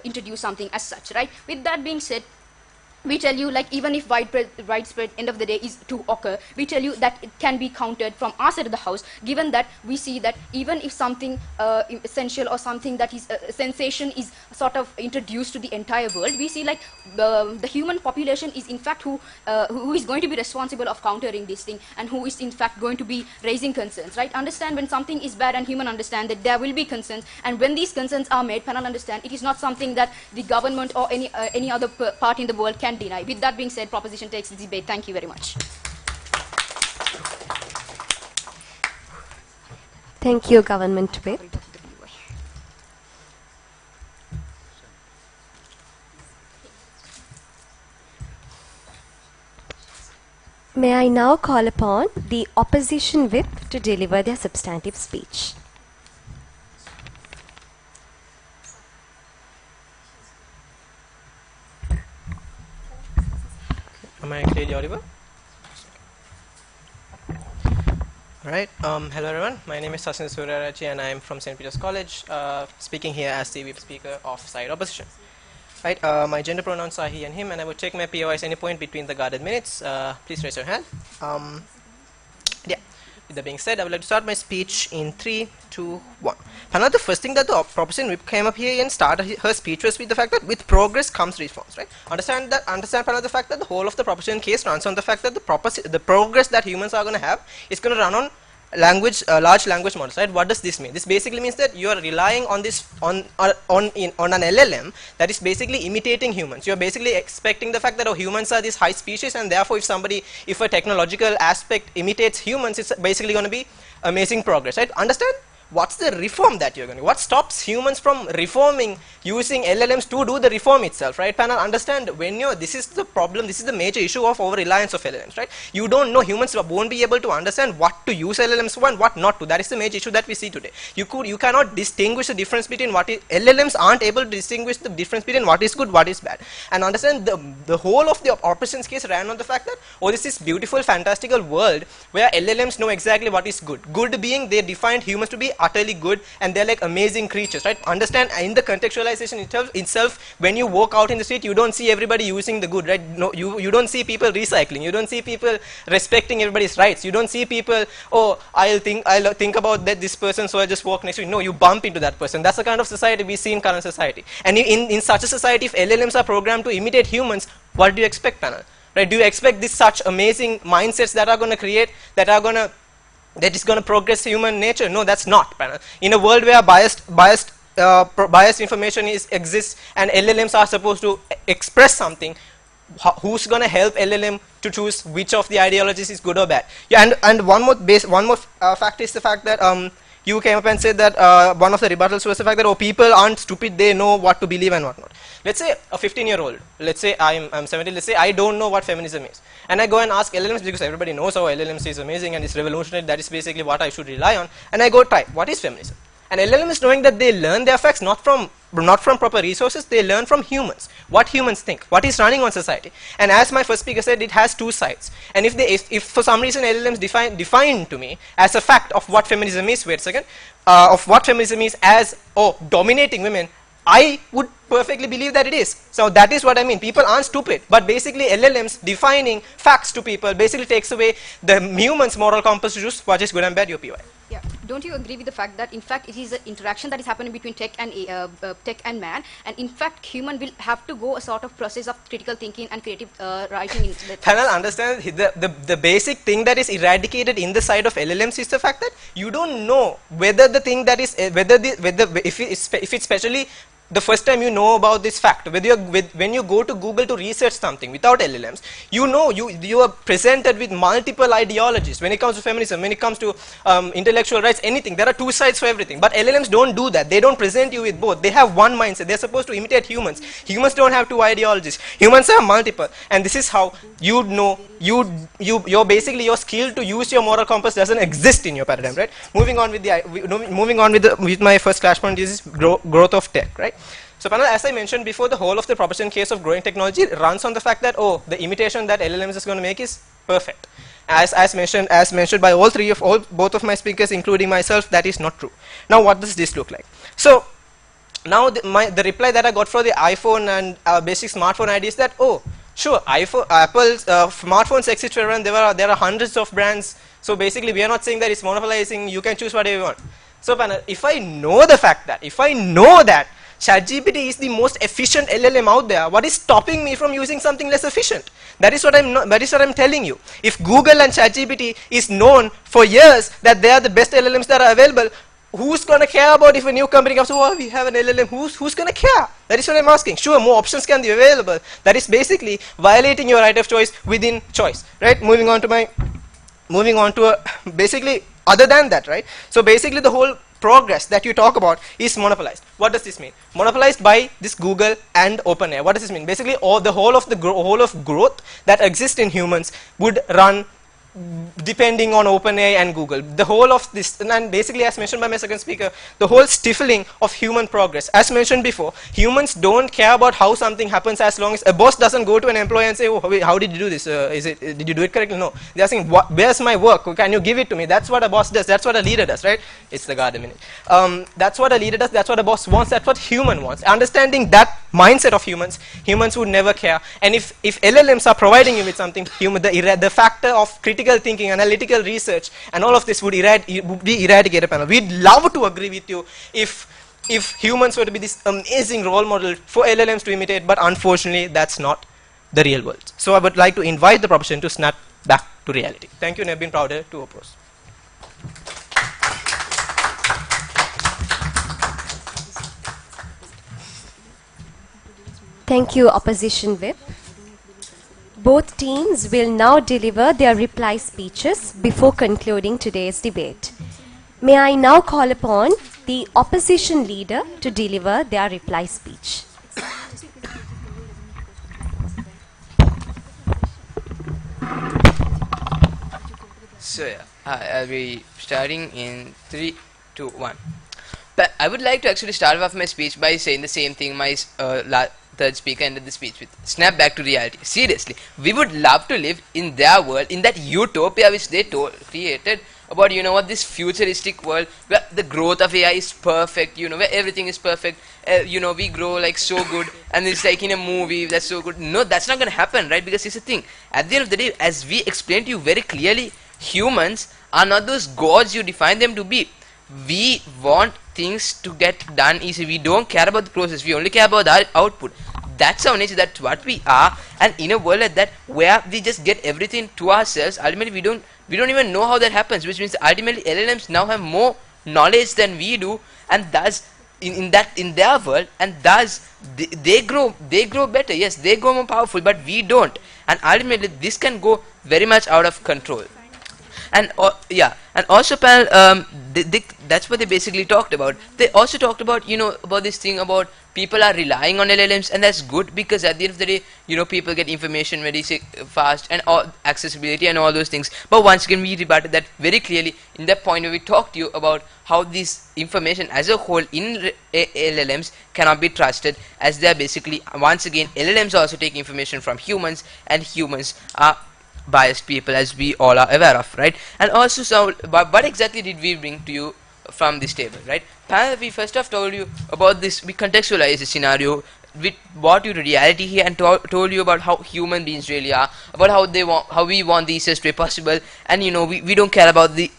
introduce something as such, right? With that being said, we tell you, like, even if widespread end of the day is to occur, we tell you that it can be counted from our side of the house, given that we see that even if something essential or something that is a sensation is sort of introduced to the entire world, we see like the human population is in fact who is going to be responsible of countering this thing, and who is in fact going to be raising concerns, right? Understand, when something is bad and human understand that there will be concerns, and when these concerns are made, panel understand it is not something that the government or any other part in the world can deny. With that being said, proposition takes the debate. Thank you very much. Thank you, Government Whip. May I now call upon the Opposition Whip to deliver their substantive speech. Am I clearly audible? Alright, hello everyone. My name is Sachin Suryarachi and I am from St. Peter's College, speaking here as the whip speaker of side opposition. Right, my gender pronouns are he and him, and I would take my POIs any point between the guarded minutes. Please raise your hand. Yeah. With that being said, I would like to start my speech in 3, 2, 1. Panel, the first thing that the proposition whip came up here and started her speech was with the fact that with progress comes reforms, right? Understand, panel, the fact that the whole of the proposition case runs on the fact that the progress that humans are going to have is going to run on large language models, right? What does this mean? This basically means that you are relying on this on an LLM that is basically imitating humans. You are basically expecting the fact that humans are this high species, and therefore if a technological aspect imitates humans, it's basically going to be amazing progress, right? Understand? What's the reform that you're going to do? What stops humans from reforming using LLMs to do the reform itself, right? Panel, understand, this is the problem, this is the major issue of over-reliance of LLMs, right? You don't know, humans won't be able to understand what to use LLMs for and what not to. That is the major issue that we see today. You cannot distinguish the difference between LLMs aren't able to distinguish the difference between what is good, what is bad. And understand, the whole of the opposition's case ran on the fact that, this is beautiful, fantastical world where LLMs know exactly what is good. Good being, they defined humans to be utterly good, and they're like amazing creatures, right? Understand, in the contextualization itself, when you walk out in the street, you don't see everybody using the good, right? No, you don't see people recycling, you don't see people respecting everybody's rights, you don't see people, I'll think about that this person, so I just walk next to you. No, you bump into that person. That's the kind of society we see in current society. And in such a society, if LLMs are programmed to imitate humans, what do you expect, panel? Right? Do you expect this such amazing mindsets that are going to create, that is going to progress human nature? No, that's not, panel. In a world where biased information exists and LLMs are supposed to express something, who's going to help LLM to choose which of the ideologies is good or bad? Yeah, and one more fact is the fact that you came up and said that one of the rebuttals was the fact that people aren't stupid, they know what to believe and what not. Let's say a 15-year-old, let's say I'm 70, let's say I don't know what feminism is, and I go and ask LLMs, because everybody knows how LLMs is amazing and it's revolutionary, that is basically what I should rely on, and I go try, what is feminism? And LLM is knowing that they learn their facts not from proper resources, they learn from humans, what humans think, what is running on society. And as my first speaker said, it has two sides. And if for some reason LLMs define to me as a fact of what feminism is, of what feminism is as dominating women, I would perfectly believe that it is. So that is what I mean. People aren't stupid, but basically LLMs defining facts to people basically takes away the human's moral compass to choose what is good and bad, your PY. Yeah. Don't you agree with the fact that in fact it is an interaction that is happening between tech and man, and in fact human will have to go a sort of process of critical thinking and creative writing. Panel, understand, the basic thing that is eradicated in the side of LLMs is the fact that you don't know whether the thing that is if it's especially the first time you know about this fact, when you go to Google to research something without LLMs, you are presented with multiple ideologies. When it comes to feminism, when it comes to intellectual rights, anything, there are two sides for everything. But LLMs don't do that. They don't present you with both. They have one mindset. They're supposed to imitate humans. Humans don't have two ideologies. Humans have multiple. And this is how you know you're basically, your skill to use your moral compass doesn't exist in your paradigm, right? Moving on with my first clash point is growth of tech, right? So panel, as I mentioned before, the whole of the proposition case of growing technology runs on the fact that the imitation that LLMs is going to make is perfect. As mentioned by both of my speakers, including myself, that is not true. Now what does this look like? So now the reply that I got for the iPhone and basic smartphone ID is that Sure, iPhone, Apple's smartphones exist for everyone. There are hundreds of brands. So basically, we are not saying that it's monopolizing. You can choose whatever you want. So if I know the fact that, if I know that ChatGPT is the most efficient LLM out there, what is stopping me from using something less efficient? That is what I'm telling you. If Google and ChatGPT is known for years that they are the best LLMs that are available, who's going to care about if a new company comes, oh, we have an LLM, who's going to care? That is what I'm asking. Sure, more options can be available. That is basically violating your right of choice within choice, right? Moving on to basically other than that, right? So basically the whole progress that you talk about is monopolized. What does this mean? Monopolized by this Google and OpenAI. What does this mean? Basically the whole of growth that exists in humans would run depending on OpenAI and Google. The whole of this, and basically as mentioned by my second speaker, the whole stifling of human progress. As mentioned before, humans don't care about how something happens as long as a boss doesn't go to an employee and say, oh, wait, how did you do this? Did you do it correctly? No. They are saying, where's my work? Can you give it to me? That's what a boss does. That's what a leader does, right? It's the guard a minute. That's what a leader does. That's what a boss wants. That's what human wants. Understanding that mindset of humans would never care. And if LLMs are providing you with something, the factor of critical thinking, analytical research, and all of this would be eradicated. Panel. We'd love to agree with you if humans were to be this amazing role model for LLMs to imitate, but unfortunately that's not the real world. So I would like to invite the proposition to snap back to reality. Thank you, and I've been prouder to oppose. Thank you, Opposition Whip. Both teams will now deliver their reply speeches before concluding today's debate. May I now call upon the opposition leader to deliver their reply speech. So yeah, I'll be starting in 3, 2, 1. But I would like to actually start off my speech by saying the same thing my third speaker ended the speech with. Snap back to reality. Seriously, we would love to live in their world, in that utopia which they created about, you know what, this futuristic world where the growth of AI is perfect, you know, where everything is perfect, you know, we grow like so good, and it's like in a movie that's so good. No, that's not going to happen, right? Because it's a thing. At the end of the day, as we explained to you very clearly, humans are not those gods you define them to be. We want things to get done easy. We don't care about the process. We only care about our output. That's our nature. That's what we are. And in a world like that, where we just get everything to ourselves, ultimately we don't even know how that happens. Which means ultimately LLMs now have more knowledge than we do, and thus in their world, and thus they grow better. Yes, they grow more powerful, but we don't. And ultimately this can go very much out of control. And yeah, and also panel, that's what they basically talked about. They also talked about, you know, about this thing about people are relying on LLMs, and that's good, because at the end of the day, you know, people get information very fast, and all accessibility and all those things. But once again, we rebutted that very clearly in that point where we talked to you about how this information as a whole in LLMs cannot be trusted, as they are basically, once again, LLMs also take information from humans, and humans are biased people, as we all are aware of, right? And also, so what exactly did we bring to you from this table, right? Panel, we first off told you about this, we contextualized the scenario, we brought you to reality here, and told you about how human beings really are, about how we want the easiest way possible, and you know, we don't care about the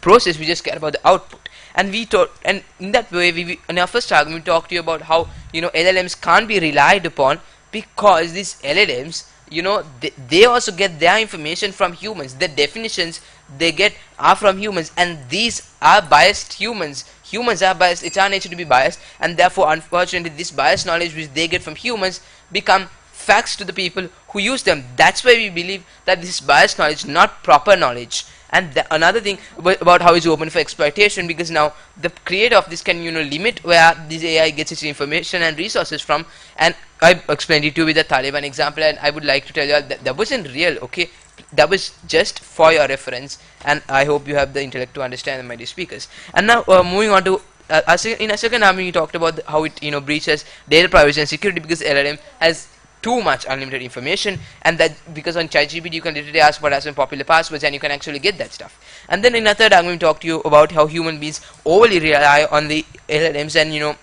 process, we just care about the output. And and in that way, we in our first argument, we talked to you about how, you know, LLMs can't be relied upon, because these LLMs, you know, they also get their information from humans. The definitions they get are from humans, and these are biased humans. Humans are biased. It's our nature to be biased, and therefore, unfortunately, this biased knowledge which they get from humans become facts to the people who use them. That's why we believe that this is biased knowledge, not proper knowledge. And another thing about how it's open for exploitation, because now the creator of this can, you know, limit where this AI gets its information and resources from. And I explained it to you with the Taliban example, and I would like to tell you that that wasn't real, okay? That was just for your reference, and I hope you have the intellect to understand, my dear speakers. And now moving on to in a second argument, we talked about how it, you know, breaches data privacy and security, because LLM has too much unlimited information, and that because on ChatGPT you can literally ask what has been popular passwords, and you can actually get that stuff. And then in a third, I'm going to talk to you about how human beings overly rely on the LLMs, and you know,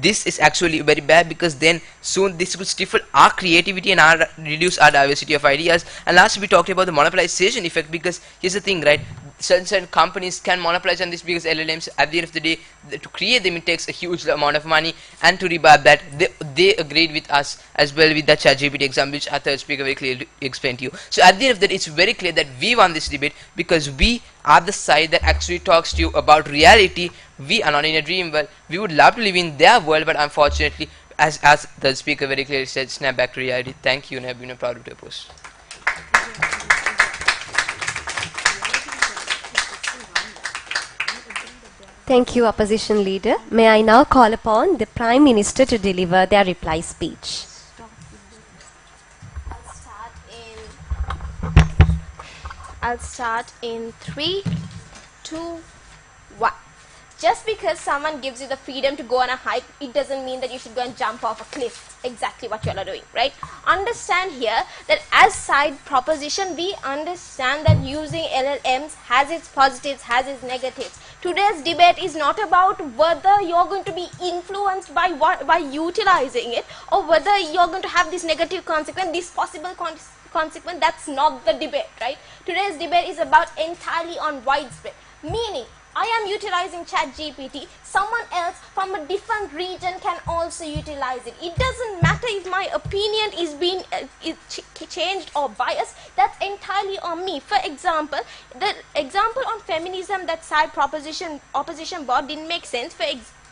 this is actually very bad, because then soon this will stifle our creativity and reduce our diversity of ideas. And last we talked about the monopolization effect, because here's the thing, right? Certain companies can monopolize on this, because LLMs at the end of the day, to create them it takes a huge amount of money, and to rebut that they agreed with us as well with the ChatGPT example, which our third speaker very clearly explained to you. So at the end of the day, it's very clear that we won this debate, because we are the side that actually talks to you about reality. We are not in a dream world. We would love to live in their world, but unfortunately, as the speaker very clearly said, snap back to reality. Thank you, and I've been proud to oppose. Thank you, Opposition Leader. May I now call upon the Prime Minister to deliver their reply speech. I'll start in 3, 2, 1. Just because someone gives you the freedom to go on a hike, it doesn't mean that you should go and jump off a cliff. Exactly what you all are doing, right? Understand here that as side proposition, we understand that using LLMs has its positives, has its negatives. Today's debate is not about whether you're going to be influenced by utilizing it, or whether you're going to have this negative consequence, this possible consequence. That's not the debate, right? Today's debate is about entirely on widespread, meaning I am utilizing ChatGPT, someone else from a different region can also utilize it. It doesn't matter if my opinion is being changed or biased, that's entirely on me. For example, the example on feminism that side opposition brought didn't make sense.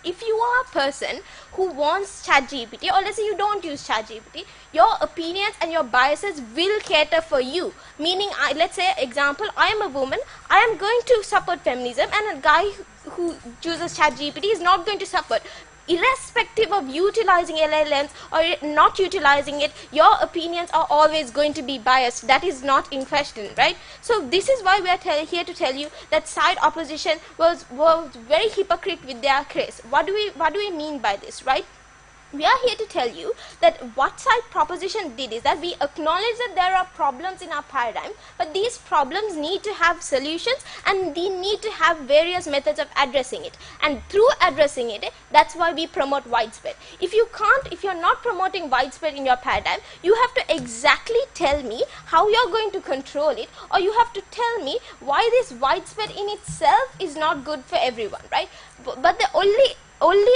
If you are a person who wants ChatGPT, or let's say you don't use ChatGPT, your opinions and your biases will cater for you. Meaning, let's say, example, I am a woman, I am going to support feminism, and a guy who chooses ChatGPT is not going to support. Irrespective of utilizing LLMs or not utilizing it, your opinions are always going to be biased. That is not in question, right? So this is why we are here to tell you that side opposition was very hypocrite with their case. What do we mean by this, right? We are here to tell you that what side proposition did is that we acknowledge that there are problems in our paradigm, but these problems need to have solutions, and they need to have various methods of addressing it. And through addressing it, that's why we promote widespread. If you're not promoting widespread in your paradigm, you have to exactly tell me how you're going to control it, or you have to tell me why this widespread in itself is not good for everyone, right? But the only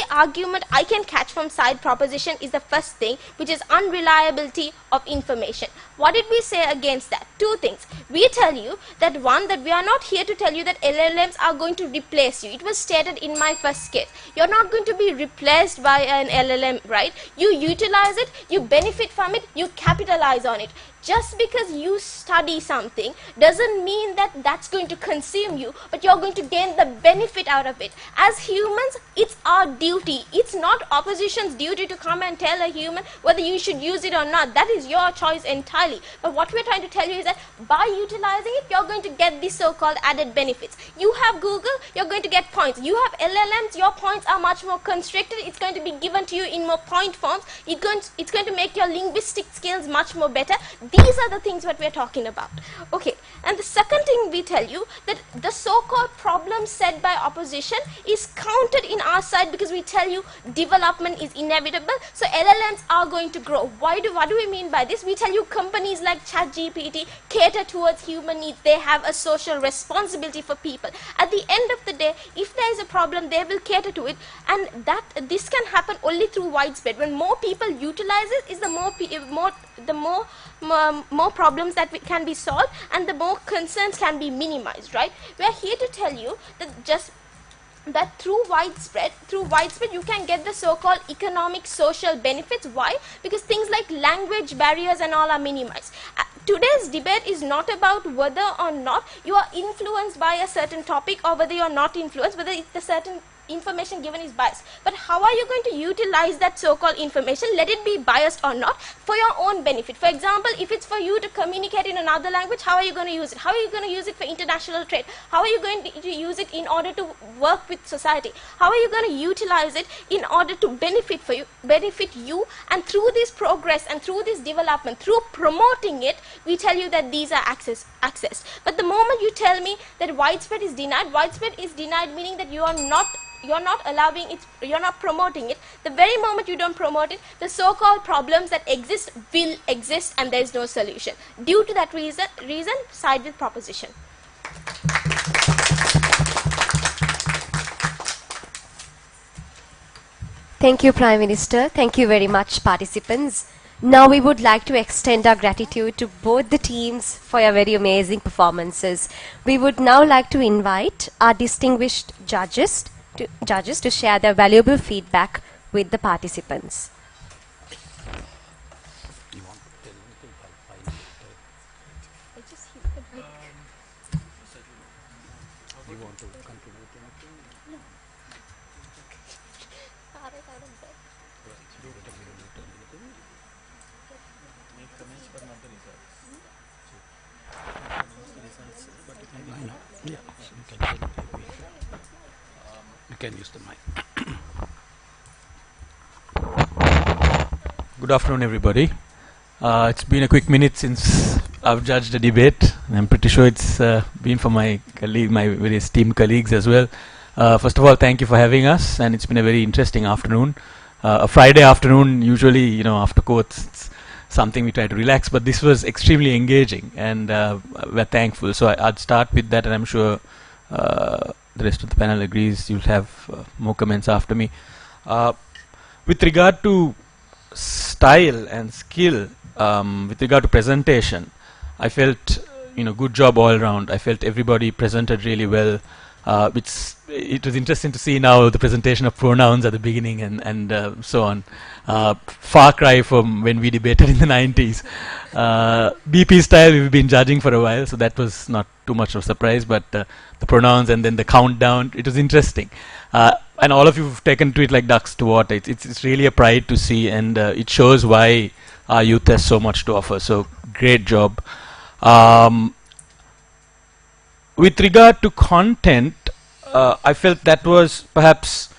argument I can catch from side proposition is the first thing, which is unreliability of information. What did we say against that? Two things. We tell you that one, that we are not here to tell you that LLMs are going to replace you. It was stated in my first case. You're not going to be replaced by an LLM, right? You utilize it, you benefit from it, you capitalize on it. Just because you study something doesn't mean that that's going to consume you, but you're going to gain the benefit out of it. As humans, it's our duty. It's not opposition's duty to come and tell a human whether you should use it or not. That is your choice entirely. But what we're trying to tell you is that by utilizing it, you're going to get these so-called added benefits. You have Google, you're going to get points. You have LLMs, your points are much more constricted. It's going to be given to you in more point forms. It's going to make your linguistic skills much more better. These are the things what we're talking about. Okay, and the second thing we tell you that the so-called problem set by opposition is counted in our side, because we tell you development is inevitable, so LLMs are going to grow. What do we mean by this? We tell you companies like ChatGPT cater towards human needs. They have a social responsibility for people. At the end of the day, if there is a problem, they will cater to it, and this can happen only through widespread. When more people utilize it, is the more problems that can be solved, and the more concerns can be minimized, right? We are here to tell you that through widespread you can get the so-called economic social benefits. Why? Because things like language barriers and all are minimized. Today's debate is not about whether or not you are influenced by a certain topic, or whether you are not influenced, whether it's a certain information given is biased, but how are you going to utilize that so-called information, let it be biased or not, for your own benefit? For example, if it's for you to communicate in another language, how are you going to use it? How are you going to use it for international trade? How are you going to use it in order to work with society? How are you going to utilize it in order to benefit you? And through this progress and through this development, through promoting it, we tell you that these are access. But the moment you tell me that widespread is denied meaning that you are not allowing it, you're not promoting it. The very moment you don't promote it, the so-called problems that exist will exist, and there is no solution. Due to that reason, side with proposition. Thank you, Prime Minister. Thank you very much, participants. Now we would like to extend our gratitude to both the teams for your very amazing performances. We would now like to invite our distinguished judges to share their valuable feedback with the participants. You can use the mic. Good afternoon, everybody. It's been a quick minute since I've judged a debate, and I'm pretty sure it's been for my very esteemed colleagues as well. First of all, thank you for having us, and it's been a very interesting afternoon. A Friday afternoon, usually, after courts, it's something we try to relax, but this was extremely engaging, and we're thankful. So I'd start with that, and I'm sure the rest of the panel agrees. You'll have more comments after me. With regard to style and skill, with regard to presentation, I felt good job all around. I felt everybody presented really well. It was interesting to see now the presentation of pronouns at the beginning and so on. Far cry from when we debated in the 90s. BP style we've been judging for a while, so that was not too much of a surprise, but the pronouns and then the countdown, it was interesting. And all of you have taken to it like ducks to water. It's really a pride to see, and it shows why our youth has so much to offer. So great job. With regard to content, I felt that was perhaps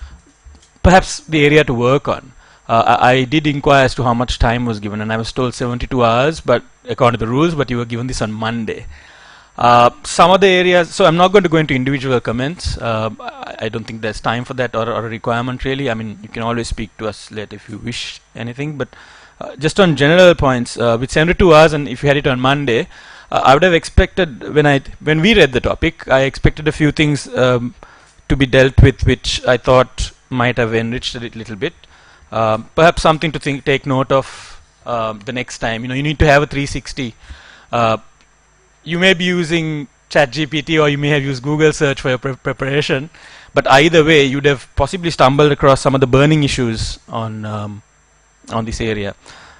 the area to work on. I did inquire as to how much time was given, and I was told 72 hours, but according to the rules, but you were given this on Monday. Some of the areas, so I'm not going to go into individual comments. I don't think there's time for that or a requirement really. I mean, you can always speak to us later if you wish anything, but just on general points, with 72 hours, and if you had it on Monday, I would have expected, when we read the topic, I expected a few things to be dealt with which I thought might have enriched it a little bit. Perhaps something to take note of the next time. You need to have a 360. You may be using ChatGPT, or you may have used Google search for your preparation, but either way, you'd have possibly stumbled across some of the burning issues on this area.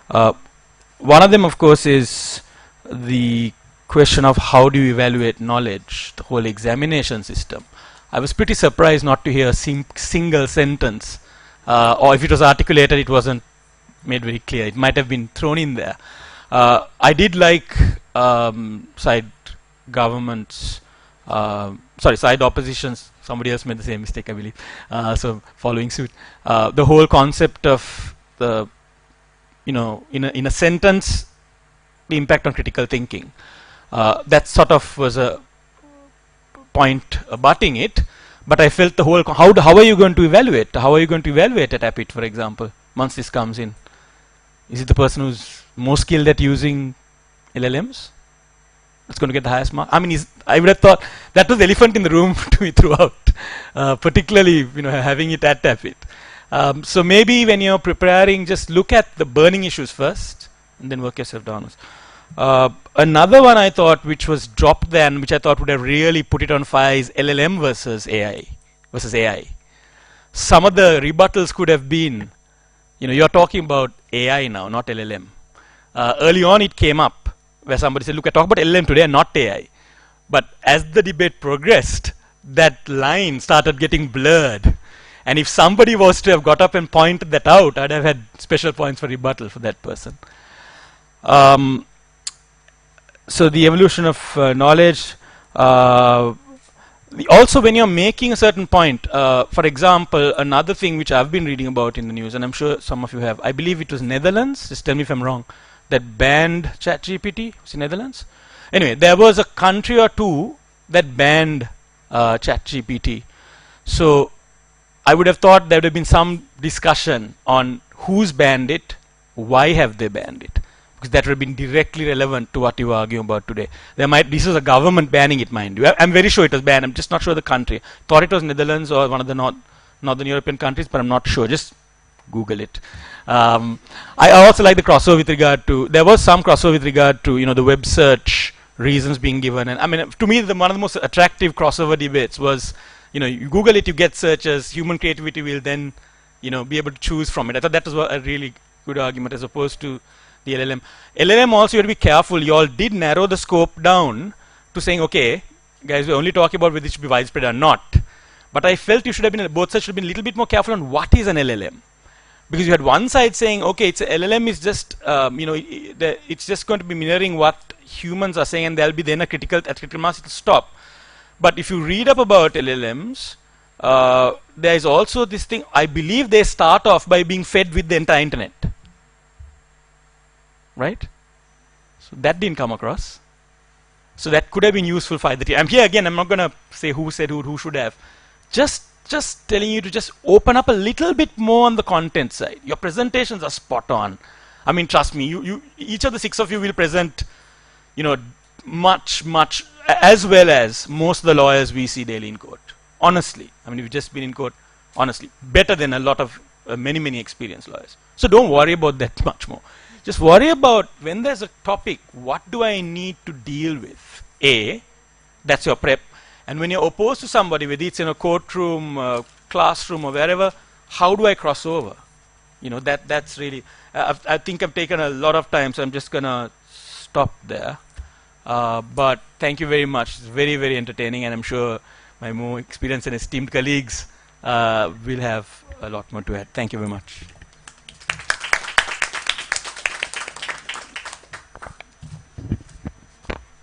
One of them, of course, is the question of how do you evaluate knowledge, the whole examination system. I was pretty surprised not to hear a single sentence, or if it was articulated, it wasn't made very clear. It might have been thrown in there. I did like side oppositions. Somebody else made the same mistake, I believe. So following suit, the whole concept of the, in a sentence, the impact on critical thinking. That sort of was a point abutting it, but I felt the whole, how are you going to evaluate? How are you going to evaluate at APIT, for example, once this comes in? Is it the person who's more skilled at using LLMs that's going to get the highest mark? I mean, I would have thought that was the elephant in the room to me throughout, particularly having it at APIT. So maybe when you're preparing, just look at the burning issues first, and then work yourself downwards. Another one I thought which was dropped then, which I thought would have really put it on fire, is LLM versus AI. Some of the rebuttals could have been, you're talking about AI now, not LLM. Early on it came up where somebody said, look, I talk about LLM today and not AI. But as the debate progressed, that line started getting blurred. And if somebody was to have got up and pointed that out, I'd have had special points for rebuttal for that person. So the evolution of knowledge. Also, when you're making a certain point, for example, another thing which I've been reading about in the news, and I'm sure some of you have, I believe it was Netherlands, just tell me if I'm wrong, that banned ChatGPT. Was it Netherlands? Anyway, there was a country or two that banned ChatGPT. So I would have thought there would have been some discussion on who's banned it, why have they banned it, because that would have been directly relevant to what you were arguing about today. This was a government banning it, mind you. I'm very sure it was banned. I'm just not sure the country. Thought it was Netherlands or one of the northern European countries, but I'm not sure. Just Google it. I also like the crossover with regard to, there was some crossover with regard to, the web search reasons being given. And I mean, to me, one of the most attractive crossover debates was, you Google it, you get searches, human creativity will then, be able to choose from it. I thought that was a really good argument as opposed to the LLM. LLM also, you have to be careful. You all did narrow the scope down to saying, okay, guys, we're only talking about whether it should be widespread or not. But I felt you should have been, both sides should have been a little bit more careful on what is an LLM. Because you had one side saying, okay, LLM is just, it's just going to be mirroring what humans are saying, and there'll be then a critical mass, it'll stop. But if you read up about LLMs, there is also this thing, I believe they start off by being fed with the entire internet. Right? So that didn't come across. So that could have been useful for either team. I'm here again, I'm not going to say who said who should have. Just telling you to just open up a little bit more on the content side. Your presentations are spot on. I mean, trust me, you each of the 6 of you will present, much as well as most of the lawyers we see daily in court. Honestly, I mean, if you've just been in court, honestly, better than a lot of many experienced lawyers. So don't worry about that much more. Just worry about when there's a topic, what do I need to deal with? That's your prep. And when you're opposed to somebody, whether it's in a courtroom, classroom, or wherever, how do I cross over? That's really, I think I've taken a lot of time, so I'm just going to stop there. But thank you very much. It's very entertaining, and I'm sure my more experienced and esteemed colleagues will have a lot more to add. Thank you very much.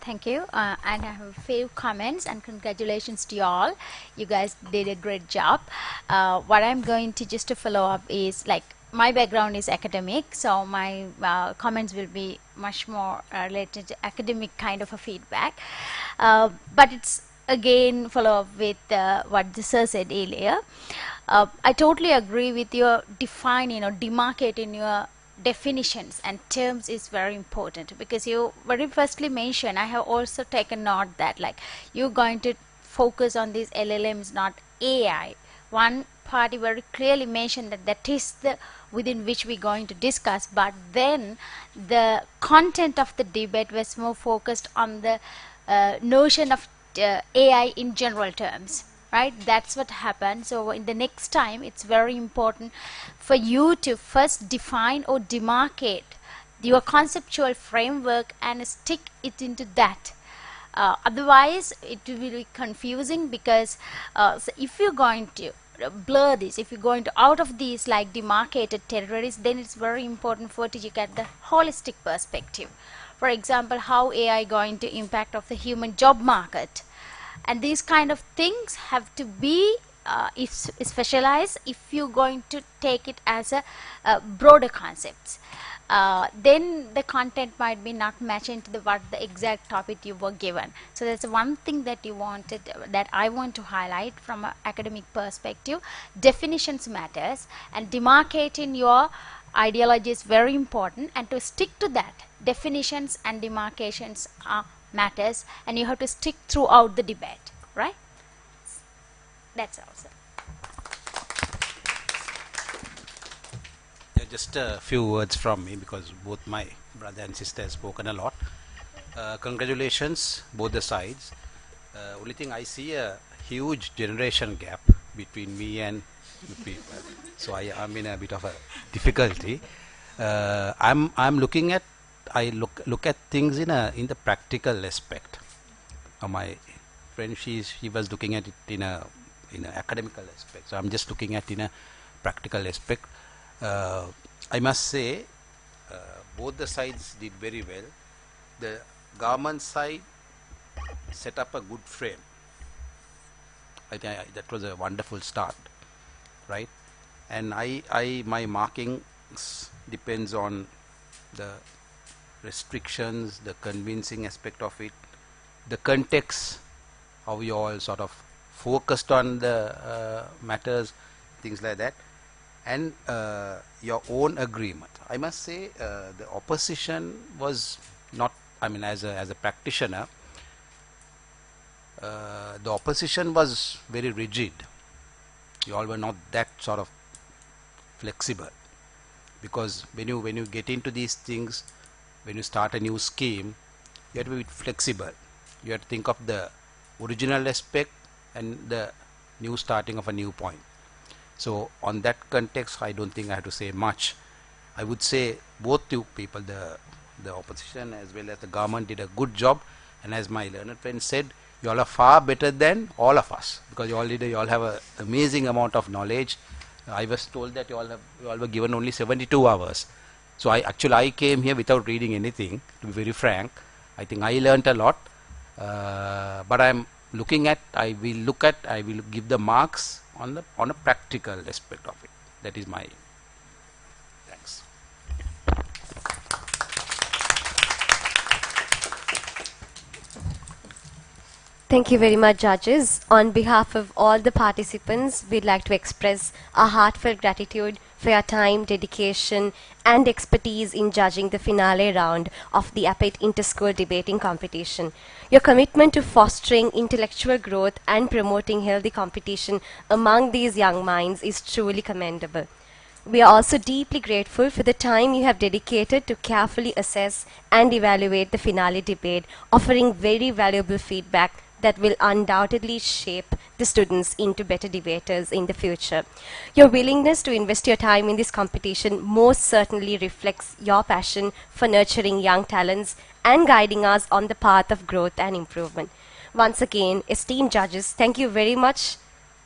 Thank you. And I have a few comments, and congratulations to you all. You guys did a great job. What I'm going to just to follow up is, like, my background is academic, so my comments will be much more related to academic kind of a feedback. But it's again follow up with what the sir said earlier. I totally agree with your demarcating your definitions and terms is very important, because you very firstly mentioned, I have also taken note that, like, you're going to focus on these LLMs, not AI. One party very clearly mentioned that is the within which we're going to discuss, but then the content of the debate was more focused on the notion of AI in general terms. Right, that's what happened. So in the next time, it's very important for you to first define or demarcate your conceptual framework and stick it into that. Otherwise, it will be confusing, because so if you're going to blur this, if you're going to out of these like demarcated territories, then it's very important for you to get the holistic perspective. For example, how AI going to impact of the human job market. And these kind of things have to be specialized if you're going to take it as a broader concepts. Then the content might be not matching to what the exact topic you were given. So that's one thing that you wanted, that I want to highlight from an academic perspective. Definitions matters, and demarcating your ideology is very important, and to stick to that, definitions and demarcations are matters, and you have to stick throughout the debate, right? That's all, sir. Yeah, just a few words from me, because both my brother and sister have spoken a lot. Congratulations, both the sides. Only thing, I see a huge generation gap between me and you people, so I'm in a bit of a difficulty. I'm looking at, I look at things in the practical aspect. My friend, she was looking at it in a academical aspect. So I'm just looking at in a practical aspect. I must say, both the sides did very well. The government side set up a good frame. I think that was a wonderful start, right? And my markings depends on the restrictions, the convincing aspect of it, the context, how you all sort of focused on the matters, things like that, and your own agreement. I must say the opposition was not, I mean, as a practitioner, the opposition was very rigid. You all were not that sort of flexible, because when you get into these things, when you start a new scheme, you have to be flexible. You have to think of the original aspect and the new starting of a new point. So on that context, I don't think I have to say much. I would say both you people, the opposition as well as the government, did a good job, and as my learned friend said, you all are far better than all of us, because you all have an amazing amount of knowledge. I was told that you all were given only 72 hours. So I came here without reading anything, to be very frank. I think I learnt a lot, but I will give the marks on a practical aspect of it. That is my thanks. Thank you very much, judges. On behalf of all the participants, we'd like to express our heartfelt gratitude for your time, dedication, and expertise in judging the finale round of the APET Inter-School Debating Competition. Your commitment to fostering intellectual growth and promoting healthy competition among these young minds is truly commendable. We are also deeply grateful for the time you have dedicated to carefully assess and evaluate the finale debate, offering very valuable feedback that will undoubtedly shape the students into better debaters in the future. Your willingness to invest your time in this competition most certainly reflects your passion for nurturing young talents and guiding us on the path of growth and improvement. Once again, esteemed judges, thank you very much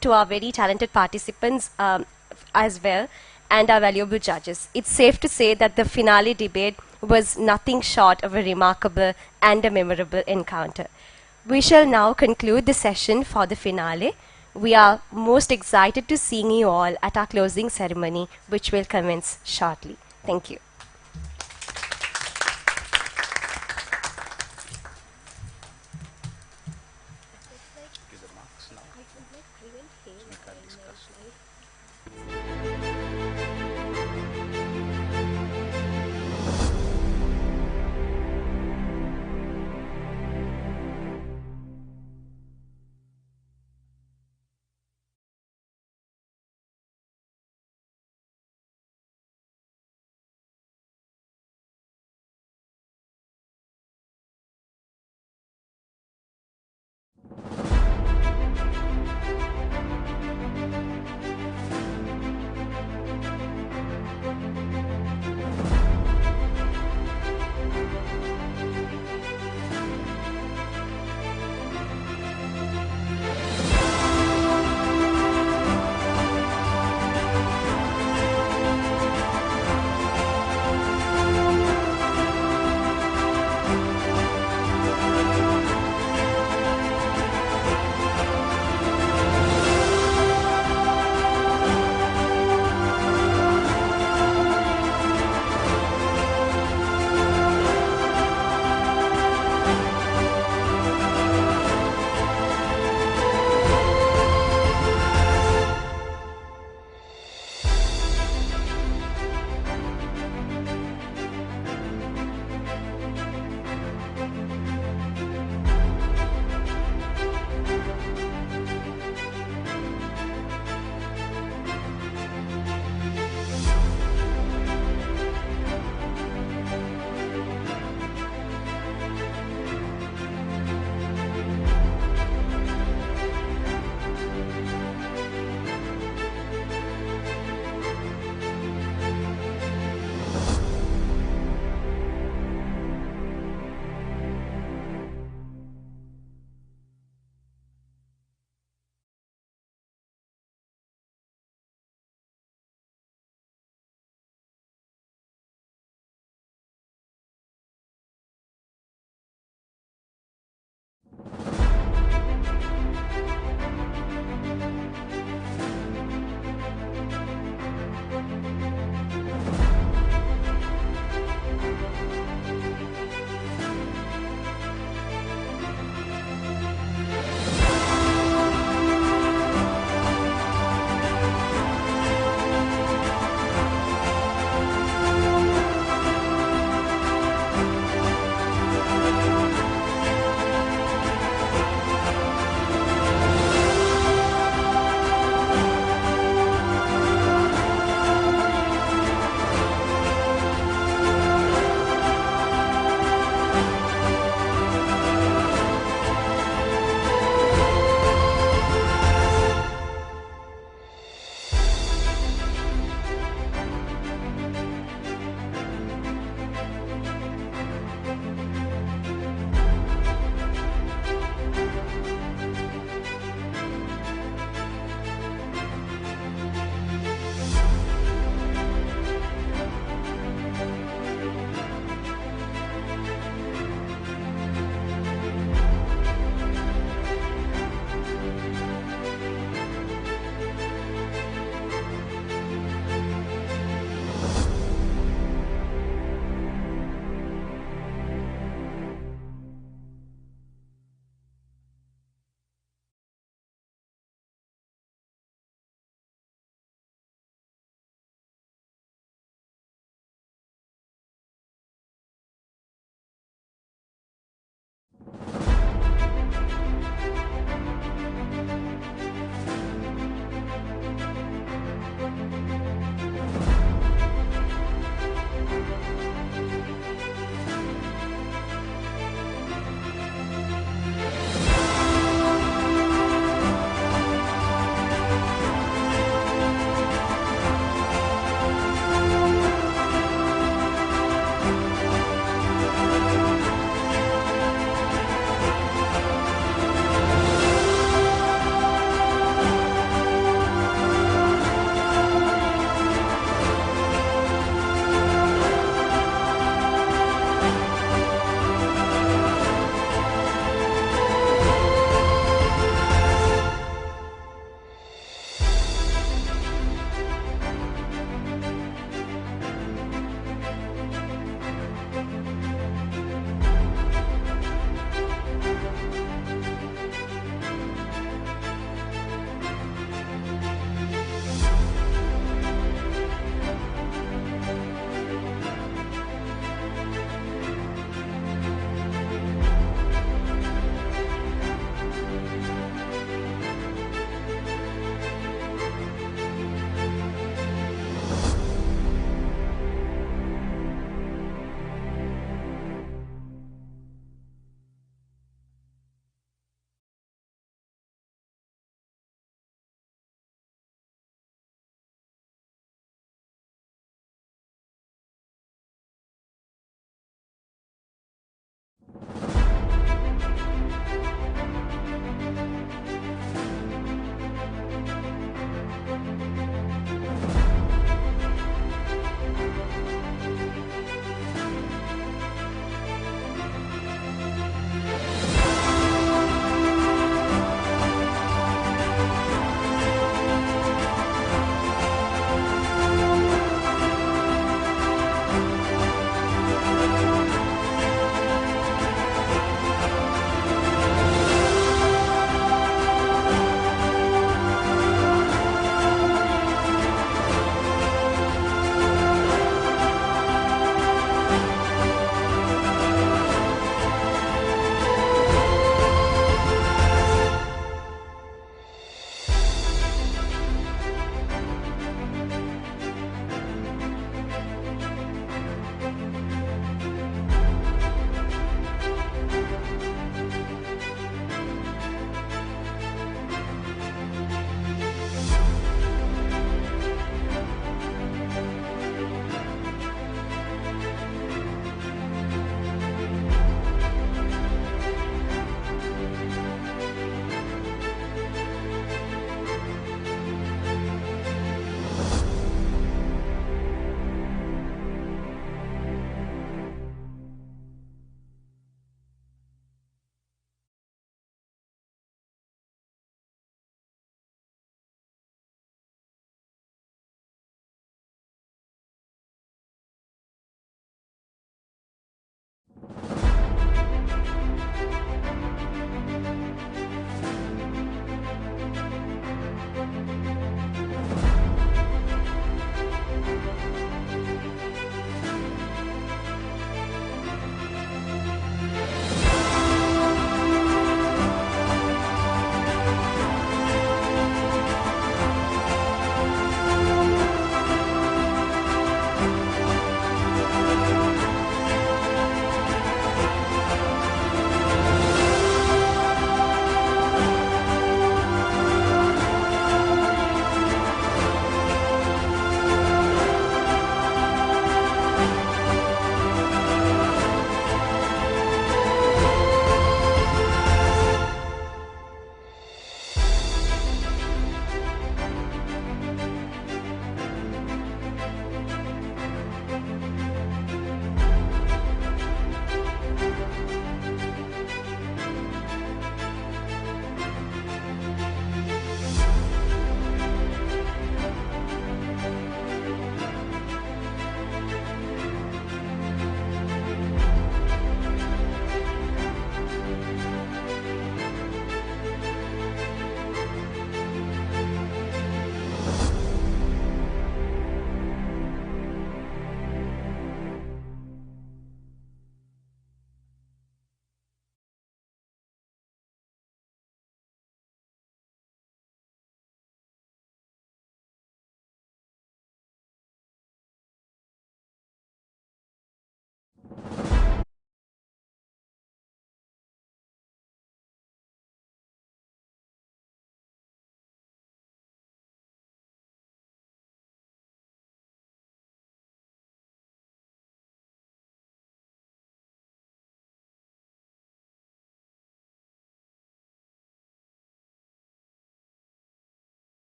to our very talented participants as well, and our valuable judges. It's safe to say that the finale debate was nothing short of a remarkable and a memorable encounter. We shall now conclude the session for the finale. We are most excited to seeing you all at our closing ceremony, which will commence shortly. Thank you.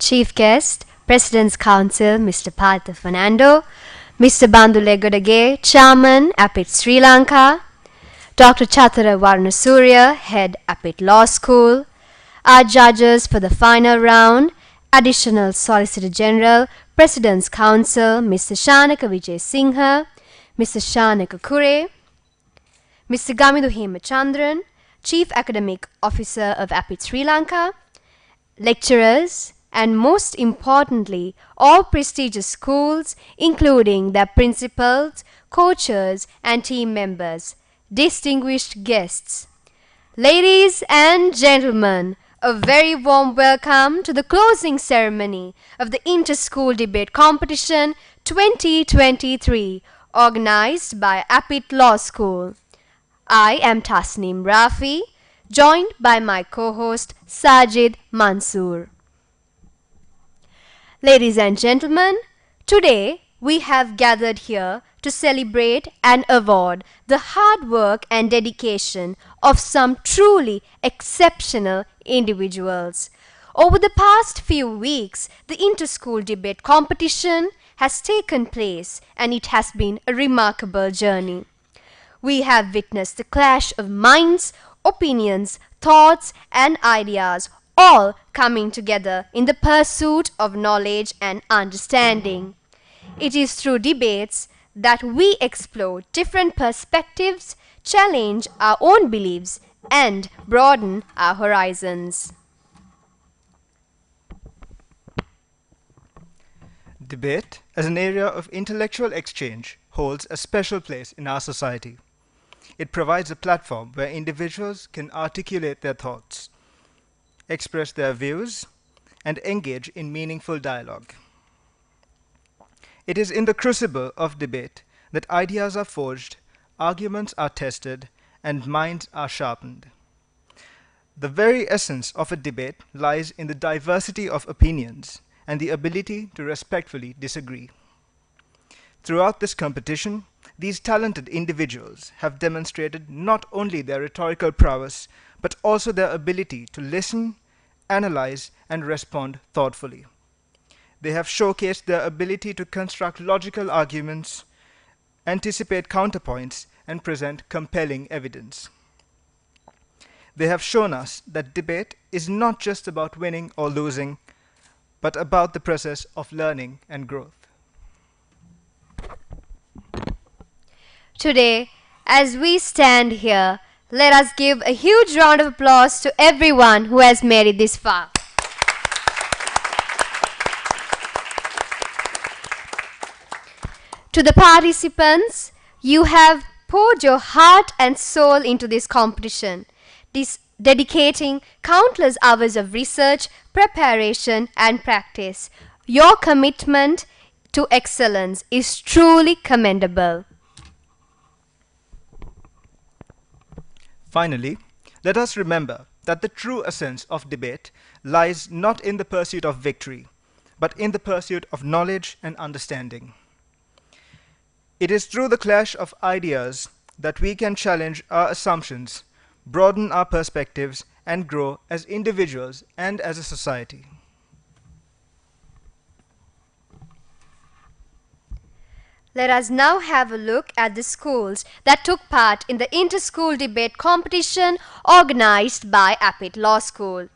Chief Guest, President's Council, Mr. Partha Fernando, Mr. Bandule Godage, Chairman, APIT Sri Lanka, Dr. Chatara Varnasurya, Head, APIT Law School, our judges for the final round, Additional Solicitor General, President's Council, Mr. Shanaka Vijay Singha, Mr. Shanaka Kure, Mr. Gamidu Hemachandran, Chief Academic Officer of APIT Sri Lanka, lecturers, and most importantly, all prestigious schools, including their principals, coaches, and team members, distinguished guests. Ladies and gentlemen, a very warm welcome to the closing ceremony of the Inter-School Debate Competition 2023, organized by APIT Law School. I am Tasneem Rafi, joined by my co-host Sajid Mansoor. Ladies and gentlemen, today we have gathered here to celebrate and award the hard work and dedication of some truly exceptional individuals. Over the past few weeks, the Inter-School Debate Competition has taken place and it has been a remarkable journey. We have witnessed the clash of minds, opinions, thoughts, and ideas, all coming together in the pursuit of knowledge and understanding. It is through debates that we explore different perspectives, challenge our own beliefs, and broaden our horizons. Debate, as an area of intellectual exchange, holds a special place in our society. It provides a platform where individuals can articulate their thoughts, express their views, and engage in meaningful dialogue. It is in the crucible of debate that ideas are forged, arguments are tested, and minds are sharpened. The very essence of a debate lies in the diversity of opinions and the ability to respectfully disagree. Throughout this competition, these talented individuals have demonstrated not only their rhetorical prowess, but also their ability to listen, analyze, and respond thoughtfully. They have showcased their ability to construct logical arguments, anticipate counterpoints, and present compelling evidence. They have shown us that debate is not just about winning or losing, but about the process of learning and growth. Today, as we stand here, let us give a huge round of applause to everyone who has made it this far. To the participants, you have poured your heart and soul into this competition, dedicating countless hours of research, preparation, and practice. Your commitment to excellence is truly commendable. Finally, let us remember that the true essence of debate lies not in the pursuit of victory, but in the pursuit of knowledge and understanding. It is through the clash of ideas that we can challenge our assumptions, broaden our perspectives, and grow as individuals and as a society. Let us now have a look at the schools that took part in the Inter-School Debate Competition organized by APIT Law School.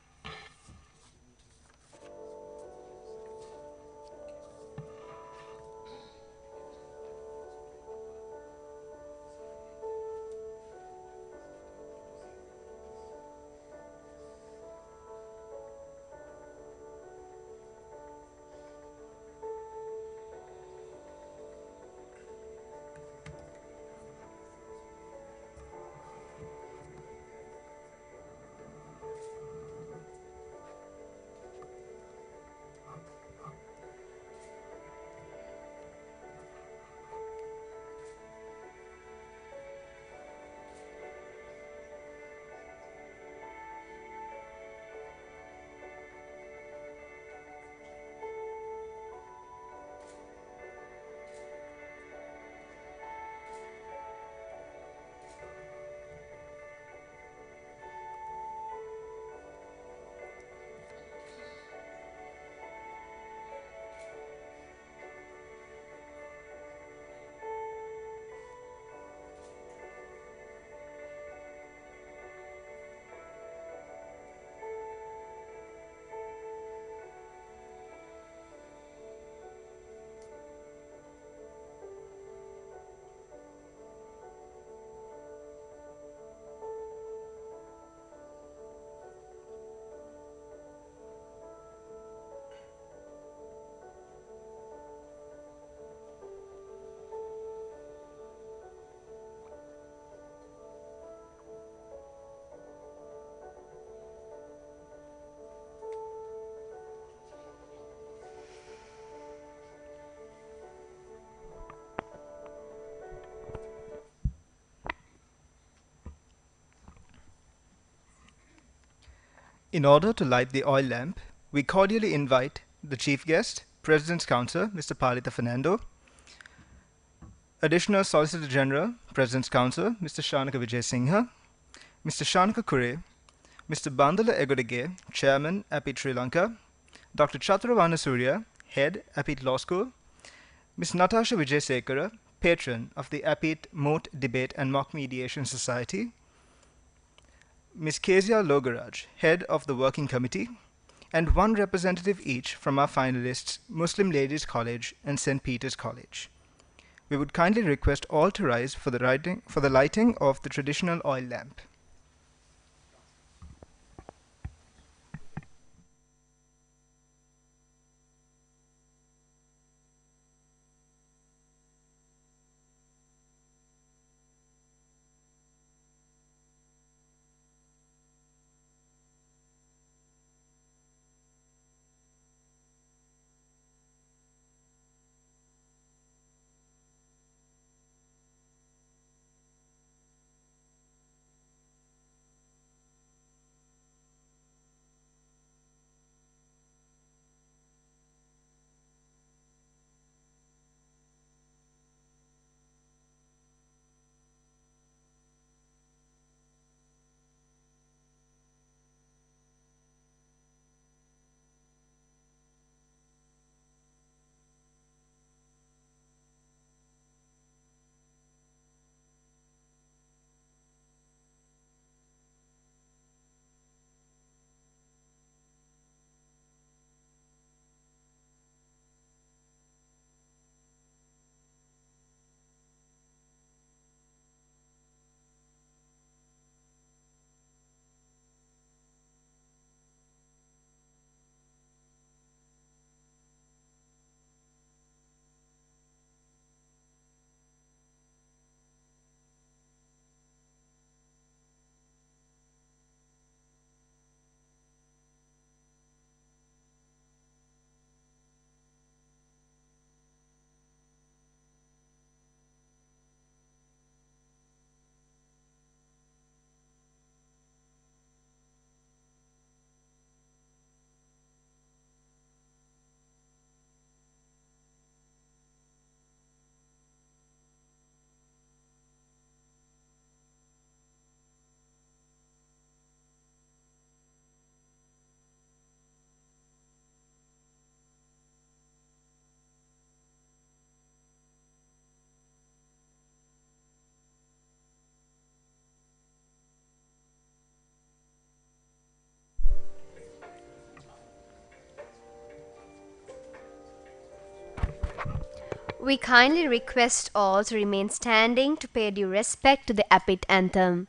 In order to light the oil lamp, we cordially invite the chief guest, President's Counsel, Mr. Palita Fernando, Additional Solicitor General, President's Counsel, Mr. Shanaka Vijay Singha, Mr. Shanaka Kure, Mr. Bandala Egodege, Chairman, APIT Sri Lanka, Dr. Chaturvana Surya, Head, APIT Law School, Ms. Natasha Vijay Sekara, Patron of the APIT Moot Debate and Mock Mediation Society, Ms. Kezia Logaraj, Head of the Working Committee, and one representative each from our finalists, Muslim Ladies College and St. Peter's College. We would kindly request all to rise for the lighting of the traditional oil lamp. We kindly request all to remain standing to pay due respect to the APIT anthem.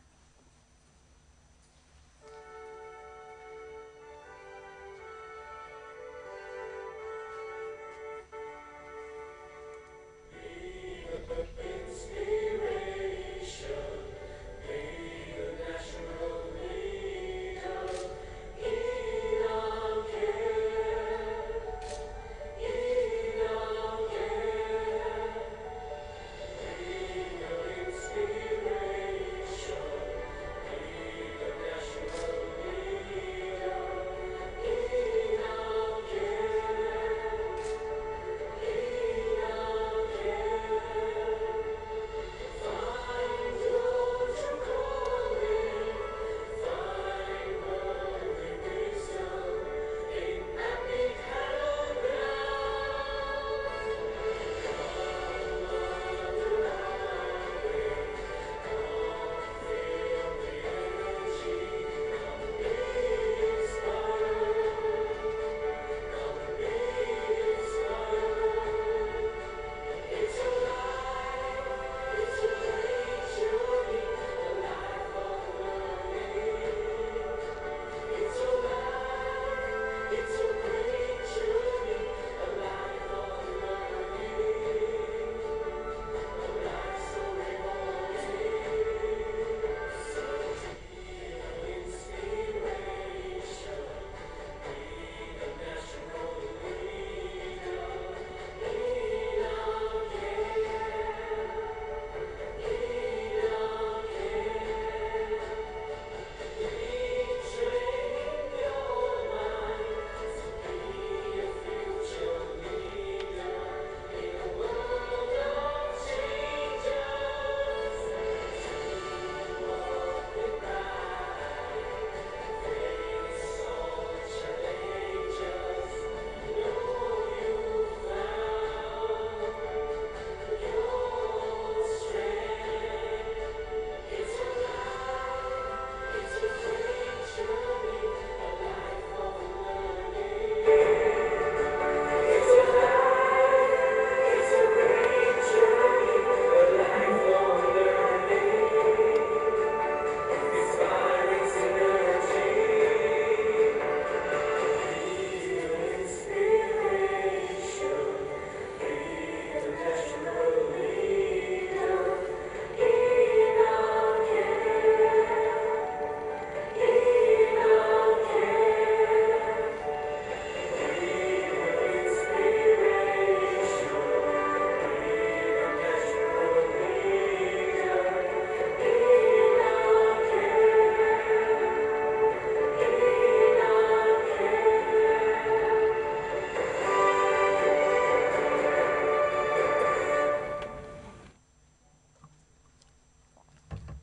Inspiration,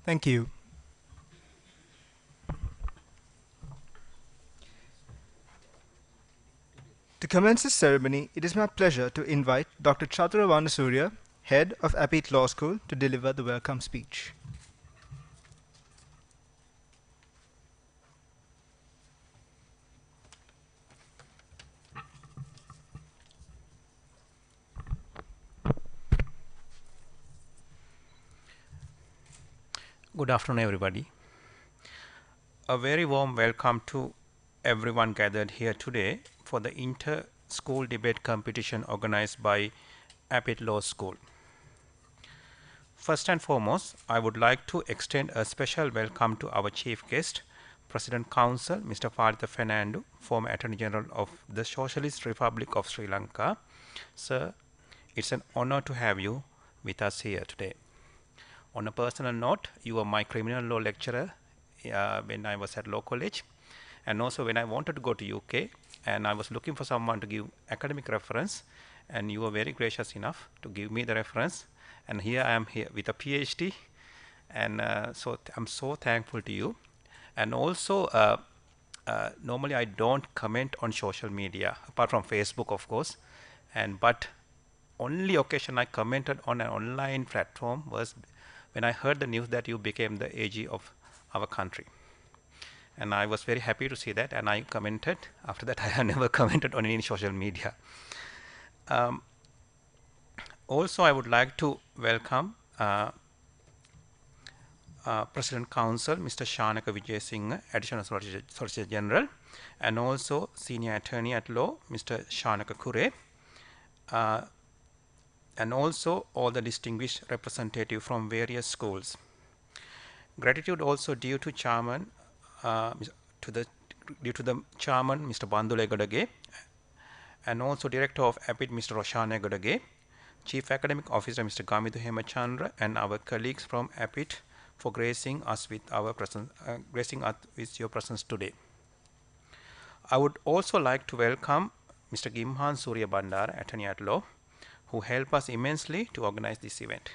Thank you. To commence this ceremony, it is my pleasure to invite Dr. Chatura Surya, Head of Apit Law School, to deliver the welcome speech. Good afternoon, everybody. A very warm welcome to everyone gathered here today for the inter-school debate competition organized by Apit Law School. First and foremost, I would like to extend a special welcome to our chief guest, President Council, Mr. Faditha Fernando, former Attorney General of the Socialist Republic of Sri Lanka. Sir, it's an honor to have you with us here today. On a personal note, you were my criminal law lecturer when I was at law college, and also when I wanted to go to UK and I was looking for someone to give academic reference, and you were very gracious enough to give me the reference, and here I am here with a PhD, and so I'm so thankful to you. And also normally I don't comment on social media apart from Facebook, of course, but only occasion I commented on an online platform was when I heard the news that you became the AG of our country. And I was very happy to see that, and I commented. After that, I have never commented on any social media. Also, I would like to welcome President Council, Mr. Shanaka Vijayasinghe, Additional Solicitor General, and also Senior Attorney at Law, Mr. Shanaka Kure, and also all the distinguished representatives from various schools. Gratitude also due to Chairman, due to the Chairman, Mr. Bandule Godage, and also Director of APIT, Mr. Roshane Godage, Chief Academic Officer, Mr. Gamithu Hemachandra, and our colleagues from APIT for gracing us with our presence, gracing us with your presence today. I would also like to welcome Mr. Gimhan Surya Bandara, Attorney at Law, who helped us immensely to organize this event.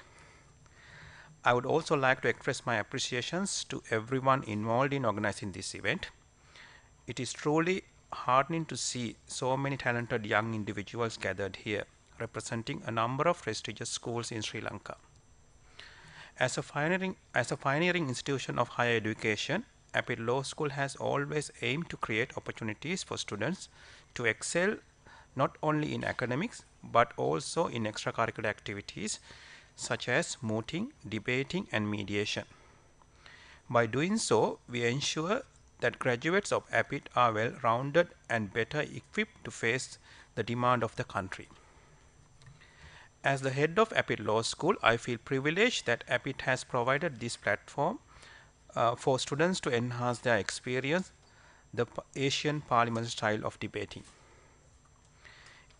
I would also like to express my appreciations to everyone involved in organizing this event. It is truly heartening to see so many talented young individuals gathered here, representing a number of prestigious schools in Sri Lanka. As a pioneering institution of higher education, Apit Law School has always aimed to create opportunities for students to excel not only in academics but also in extracurricular activities such as mooting, debating, and mediation. By doing so, we ensure that graduates of APIT are well-rounded and better equipped to face the demand of the country. As the head of APIT Law School, I feel privileged that APIT has provided this platform for students to enhance their experience, the Asian Parliament style of debating.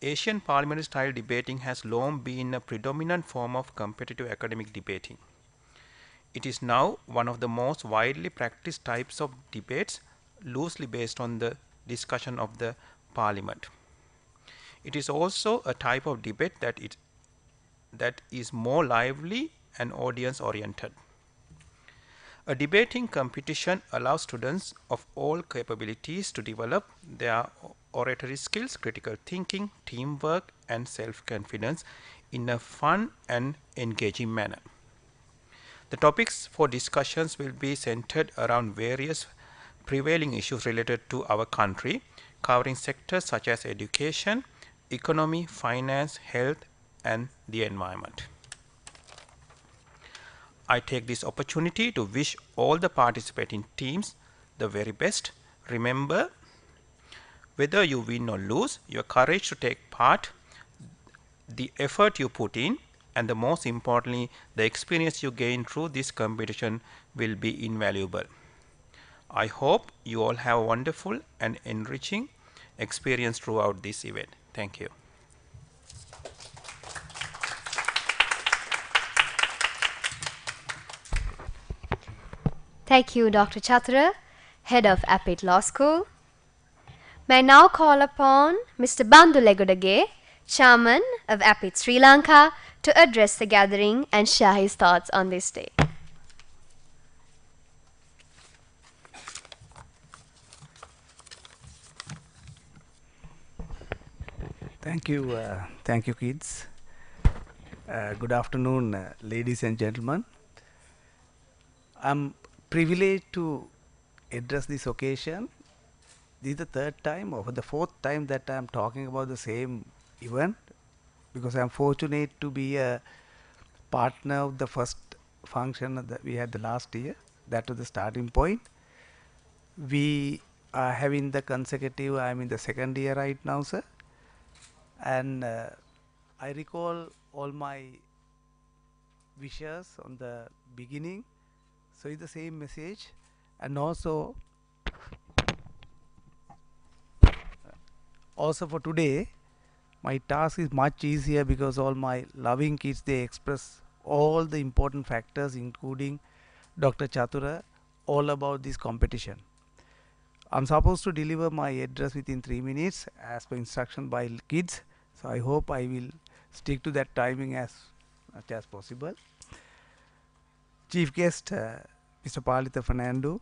Asian Parliament style debating has long been a predominant form of competitive academic debating. It is now one of the most widely practiced types of debates, loosely based on the discussion of the Parliament. It is also a type of debate that is more lively and audience oriented. A debating competition allows students of all capabilities to develop their oratory skills, critical thinking, teamwork, and self-confidence in a fun and engaging manner. The topics for discussions will be centered around various prevailing issues related to our country, covering sectors such as education, economy, finance, health, and the environment. I take this opportunity to wish all the participating teams the very best. Remember, whether you win or lose, your courage to take part, the effort you put in, and the most importantly, the experience you gain through this competition will be invaluable. I hope you all have a wonderful and enriching experience throughout this event. Thank you. Thank you, Dr. Chatra, Head of Apit Law School. May I now call upon Mr. Bandu Legodage, Chairman of Apit Sri Lanka, to address the gathering and share his thoughts on this day. Thank you, kids. Good afternoon, ladies and gentlemen. I'm privileged to address this occasion. This is the third time or the fourth time that I'm talking about the same event, because I'm fortunate to be a partner of the first function that we had the last year. That was the starting point. We are having the consecutive, I'm in the second year right now, sir. And I recall all my wishes on the beginning, so it's the same message. And also for today, my task is much easier because all my loving kids, they express all the important factors, including Dr. Chatura, all about this competition. I'm supposed to deliver my address within 3 minutes as per instruction by kids, so I hope I will stick to that timing as much as possible. Chief guest, Mr. Palitha Fernando,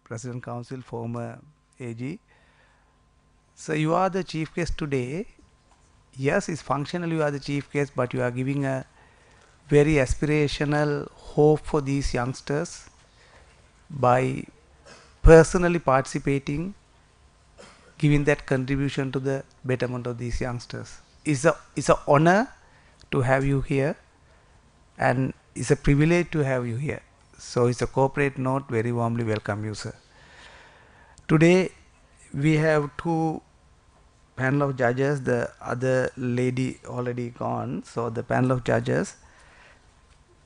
President Council, former AG. So you are the chief guest today. Yes, it's functional, you are the chief guest, but you are giving a very aspirational hope for these youngsters by personally participating, giving that contribution to the betterment of these youngsters. It's an honor to have you here, and it's a privilege to have you here. So it's a corporate note, very warmly welcome you, sir. Today we have two panel of judges, the other lady already gone. So the panel of judges,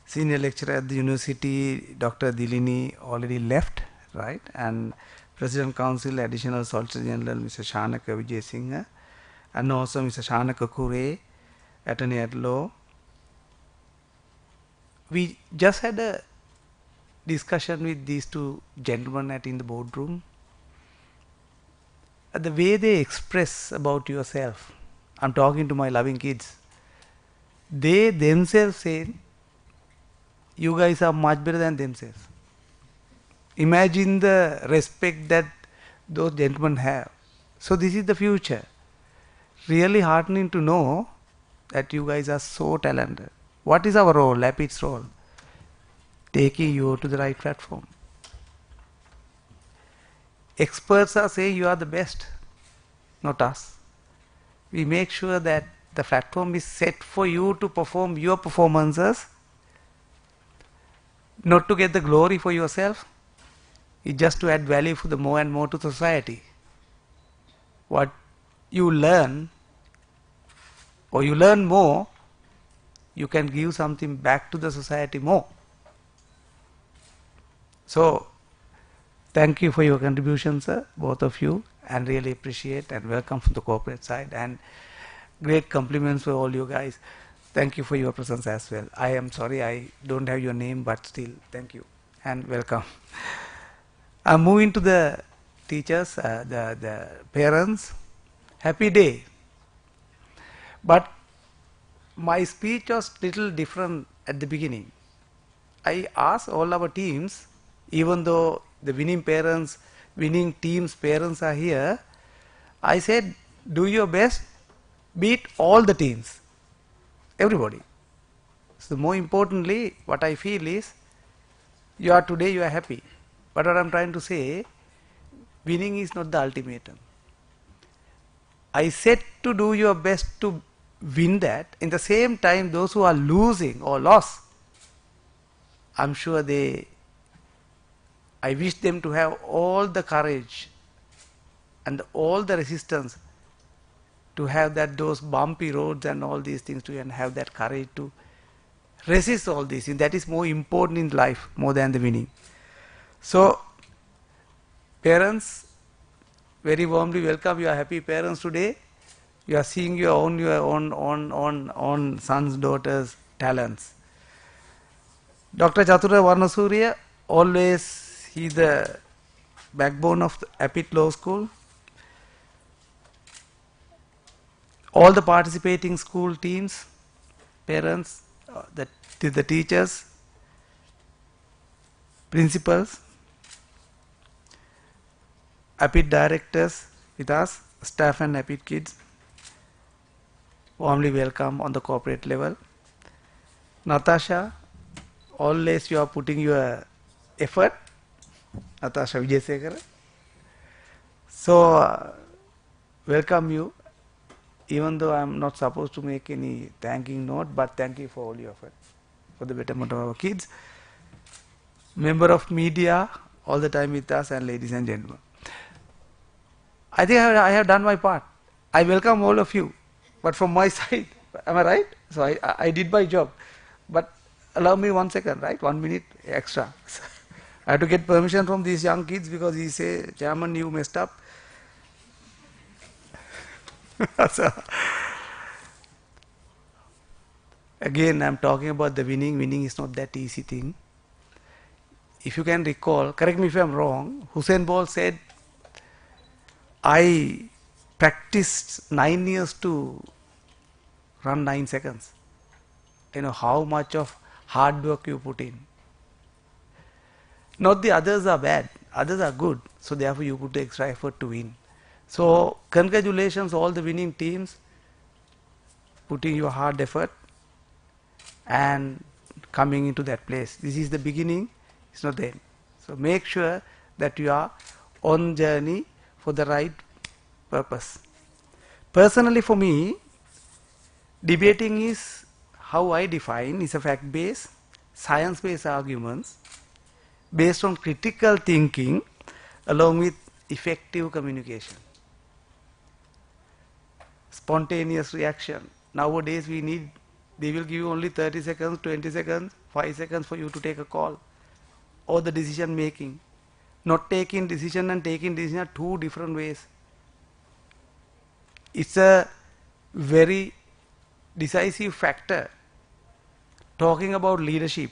senior lecturer at the university, Dr. Dilini, already left, right? And President Council, Additional Solicitor General, Mr. Shanaka Vijay Singh, and also Mr. Shanaka Kure, Attorney at Law. We just had a discussion with these two gentlemen in the boardroom. The way they express about yourself, I'm talking to my loving kids, they themselves say, you guys are much better than themselves. Imagine the respect that those gentlemen have. So this is the future. Really heartening to know that you guys are so talented. What is our role, Lapid's role? Taking you to the right platform. Experts are saying you are the best, not us. We make sure that the platform is set for you to perform your performances, not to get the glory for yourself. It's just to add value for the more and more to society. What you learn, or you learn more, you can give something back to the society more. So, thank you for your contribution, sir, both of you, and really appreciate and welcome from the corporate side, and great compliments for all you guys. Thank you for your presence as well. I am sorry I don't have your name, but still, thank you and welcome. I'm moving to the teachers, the parents. Happy day. But my speech was little different at the beginning. I asked all our teams, even though the winning team's parents are here, I said, do your best, beat all the teams, everybody. So more importantly, what I feel is, you are today, you are happy. But what I'm trying to say, winning is not the ultimatum. I said to do your best to win that. In the same time, those who are losing or lost, I'm sure I wish them to have all the courage and all the resistance to have those bumpy roads and all these things to, and have that courage to resist all these things. That is more important in life, more than the winning. So, parents, very warmly welcome. You are happy parents today. You are seeing your own sons, daughters' talents. Dr. Chatura Varnasurya, always he is the backbone of the APIT Law School. All the participating school teams, parents, the teachers, principals, APIT directors with us, staff and APIT kids. warmly welcome on the corporate level. Natasha, always you are putting your effort. Natasha Vijayasekara. So, welcome you, even though I am not supposed to make any thanking note, but thank you for all your effort for the betterment of our kids. Member of media, all the time with us, and ladies and gentlemen. I think I have done my part. I welcome all of you, but from my side, am I right? So I did my job, but allow me 1 second, right? 1 minute extra. I have to get permission from these young kids because he say, Chairman, you messed up. So, again, I'm talking about the winning. Winning is not that easy thing. If you can recall, correct me if I'm wrong, Hussein Bolt said, I practiced 9 years to run 9 seconds. You know how much of hard work you put in. Not the others are bad, others are good. So therefore you put the extra effort to win. So congratulations all the winning teams, putting your hard effort and coming into that place. This is the beginning, it's not the end. So make sure that you are on journey for the right purpose. Personally for me, debating is how I define is a fact-based, science-based arguments based on critical thinking along with effective communication. Spontaneous reaction. Nowadays we need, they will give you only 30 seconds, 20 seconds, 5 seconds for you to take a call. Or the decision making. Not taking decision and taking decision are two different ways. It's a very decisive factor. Talking about leadership.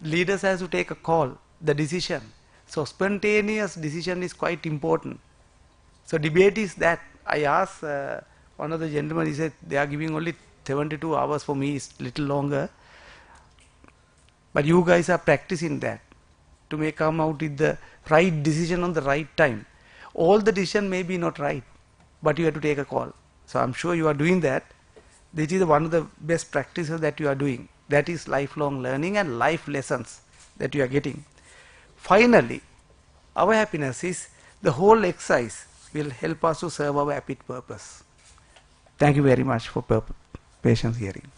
Leaders has to take a call, the decision. So spontaneous decision is quite important. So debate is that. I asked one of the gentlemen, he said they are giving only 72 hours, for me it's little longer. But you guys are practicing that to make come out with the right decision on the right time. All the decision may be not right, but you have to take a call. So I'm sure you are doing that. This is one of the best practices that you are doing. That is lifelong learning and life lessons that you are getting. Finally, our happiness is the whole exercise will help us to serve our epic purpose. Thank you very much for patience hearing.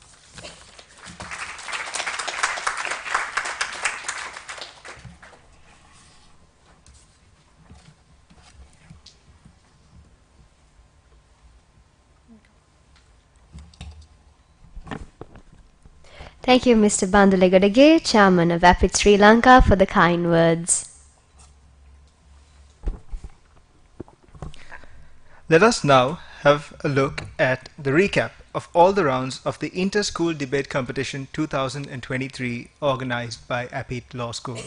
Thank you, Mr. Bandulegadage, Chairman of APIT Sri Lanka, for the kind words. Let us now have a look at the recap of all the rounds of the Inter-School Debate Competition 2023 organized by APIT Law School.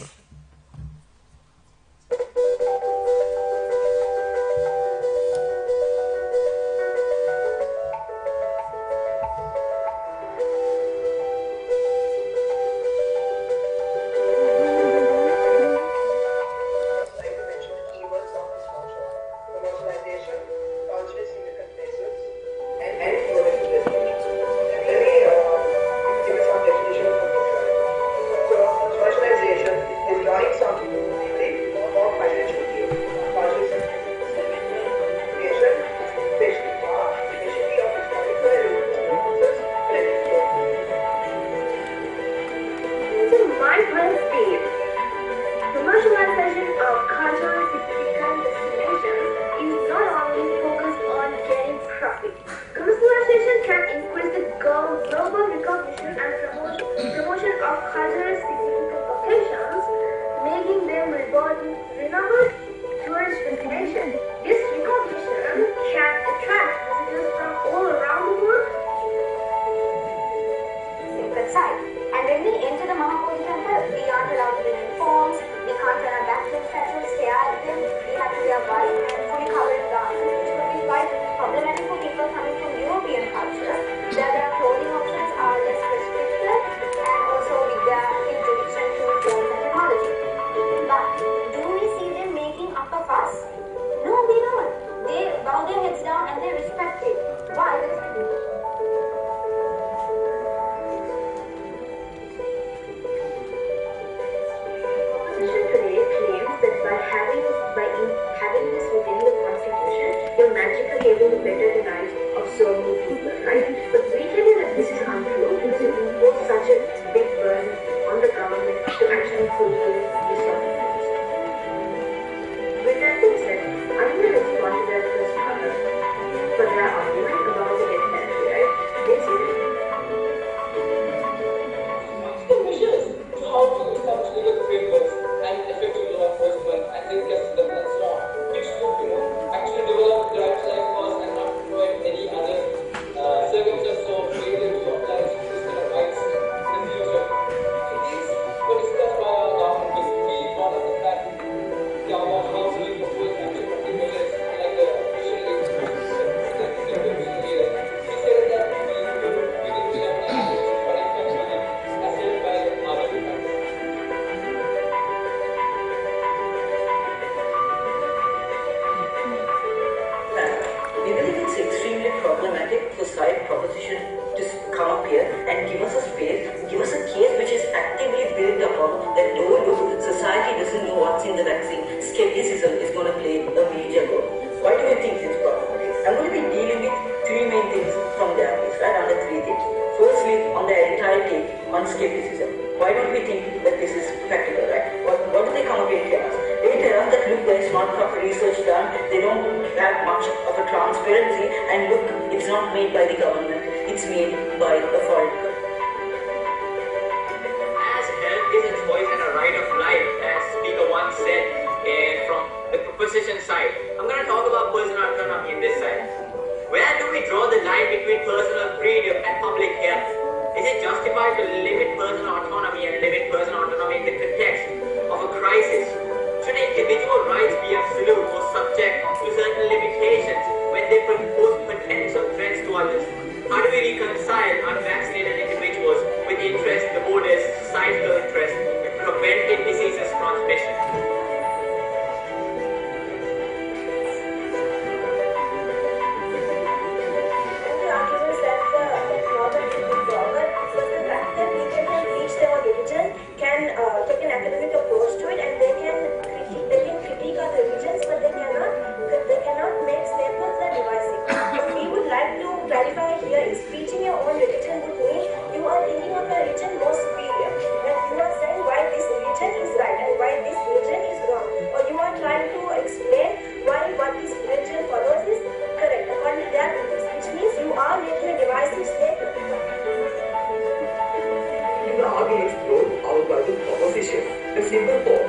But do we see them making right? But we tell you that this is untrue because it imposed such a big burden on the government to actually fulfill these sort of things. With that being said, I'm going to respond to that first for their argument about the death penalty, right? They say measures to how to establish legal frameworks and effective law enforcement and take justice that's law, which could, actually develop the right life laws and not provide any other circumstances or failure to apply this kind of rights in the future. So these were discussed by our government basically, part of the fact they are about how to propose actual practical measures like the visionary he said that we will share an action but in fact we as held by our government. we believe it's extremely problematic for side proposition to come up here and give us a space, give us a case which is actively built upon that look, society doesn't know what's in the vaccine. Skepticism is going to play a major role. Why do you think it's problematic? I'm going to be dealing with three main things from their piece, right? Under three things. Firstly, on the entire take on skepticism. Why don't we think that this is practical, right? What do they come up and tell us? They tell us that look, there is not proper research done, they don't have much of a transparency, and look, it's not made by the government, it's made by a foreign government. As health is its voice and a right of life, as speaker once said from the proposition side, I'm going to talk about personal autonomy in this side. Where do we draw the line between personal freedom and public health? Is it justified to limit personal autonomy and limit personal autonomy in the context of a crisis? Should individual rights be absolute or subject to certain limitations when they pose potential threats to others? How do we reconcile unvaccinated individuals with the interest, the borders, societal interest in preventing diseases transmission? Take an academic approach to it, and they can critique other religions, but they cannot make statements that divisive. What we would like to clarify here is preaching your own religion would mean you are thinking of a religion more superior. That you are saying why this religion is right and why this religion is wrong, or you are trying to explain why what this religion follows is correct according to their beliefs, which means you are making a divisive statement. The arguments brought out by the proposition, the simple form.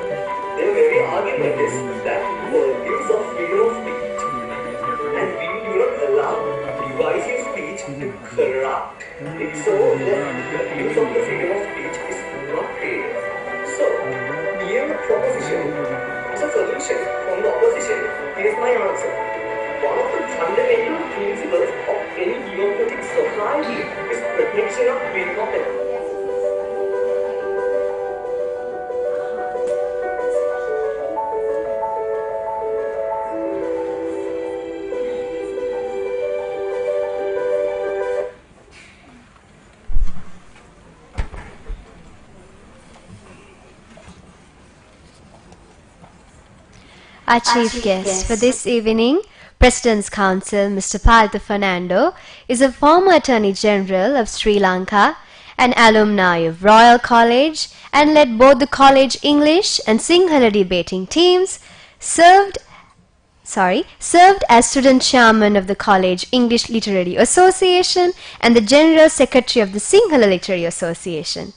Their very argument is that world gives us freedom of speech, and we do not allow divisive speech to corrupt it, so the use of the freedom of speech is not fair. So, here the proposition as a solution from the opposition, here's my answer. One of the fundamental principles of any democratic society is protection of freedom of thought. Our chief guest for this evening, President's Counsel Mr. Palta Fernando, is a former Attorney General of Sri Lanka, an alumni of Royal College, and led both the college English and Sinhala debating teams, served as student chairman of the College English Literary Association and the General Secretary of the Sinhala Literary Association.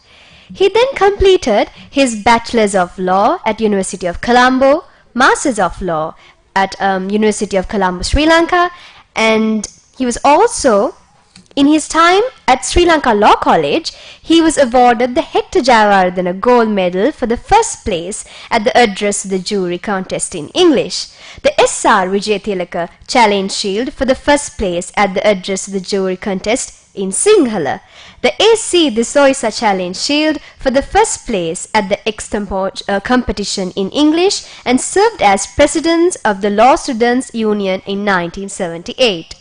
He then completed his Bachelor's of Law at University of Colombo, Masters of Law at University of Colombo, Sri Lanka, and he was also, in his time at Sri Lanka Law College, he was awarded the Hector Jayawardena Gold Medal for the first place at the Address to the Jury contest in English, the S.R. Vijayathilaka Challenge Shield for the first place at the Address to the Jury contest in Sinhala, the A.C. Desoisa Challenge Shield for the first place at the extempore competition in English, and served as President of the Law Students Union in 1978.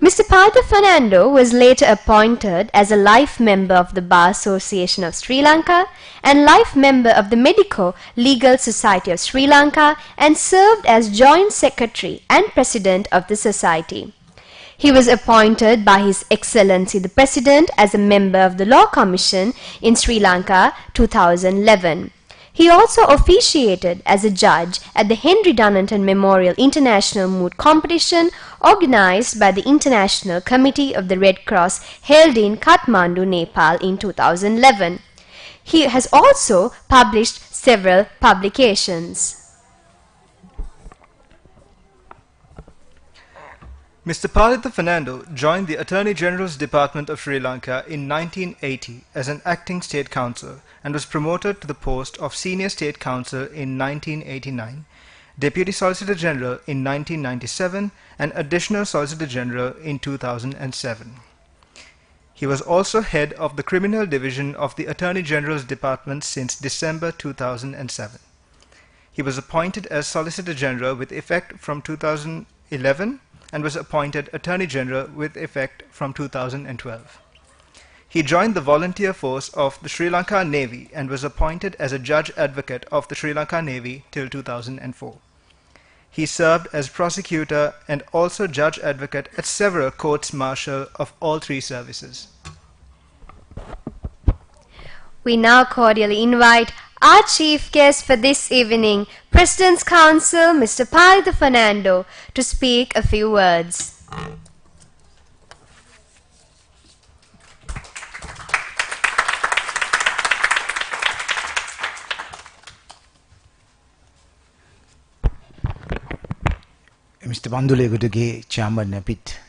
Mr. Palta Fernando was later appointed as a life member of the Bar Association of Sri Lanka and life member of the Medico Legal Society of Sri Lanka, and served as Joint Secretary and President of the Society. He was appointed by His Excellency the President as a member of the Law Commission in Sri Lanka 2011. He also officiated as a judge at the Henry Dunnington Memorial International Moot Competition organized by the International Committee of the Red Cross held in Kathmandu, Nepal in 2011. He has also published several publications. Mr. Palitha Fernando joined the Attorney General's Department of Sri Lanka in 1980 as an acting state counsel and was promoted to the post of Senior State Counsel in 1989, Deputy Solicitor General in 1997, and Additional Solicitor General in 2007. He was also head of the Criminal Division of the Attorney General's Department since December 2007. He was appointed as Solicitor General with effect from 2011 and was appointed Attorney General with effect from 2012. He joined the volunteer force of the Sri Lanka Navy and was appointed as a Judge Advocate of the Sri Lanka Navy till 2004. He served as prosecutor and also Judge Advocate at several courts martial of all three services. We now cordially invite our chief guest for this evening, President's Counsel Mr. Palitha Fernando, to speak a few words. Mr. Bandulegudage, Chairman EPIT,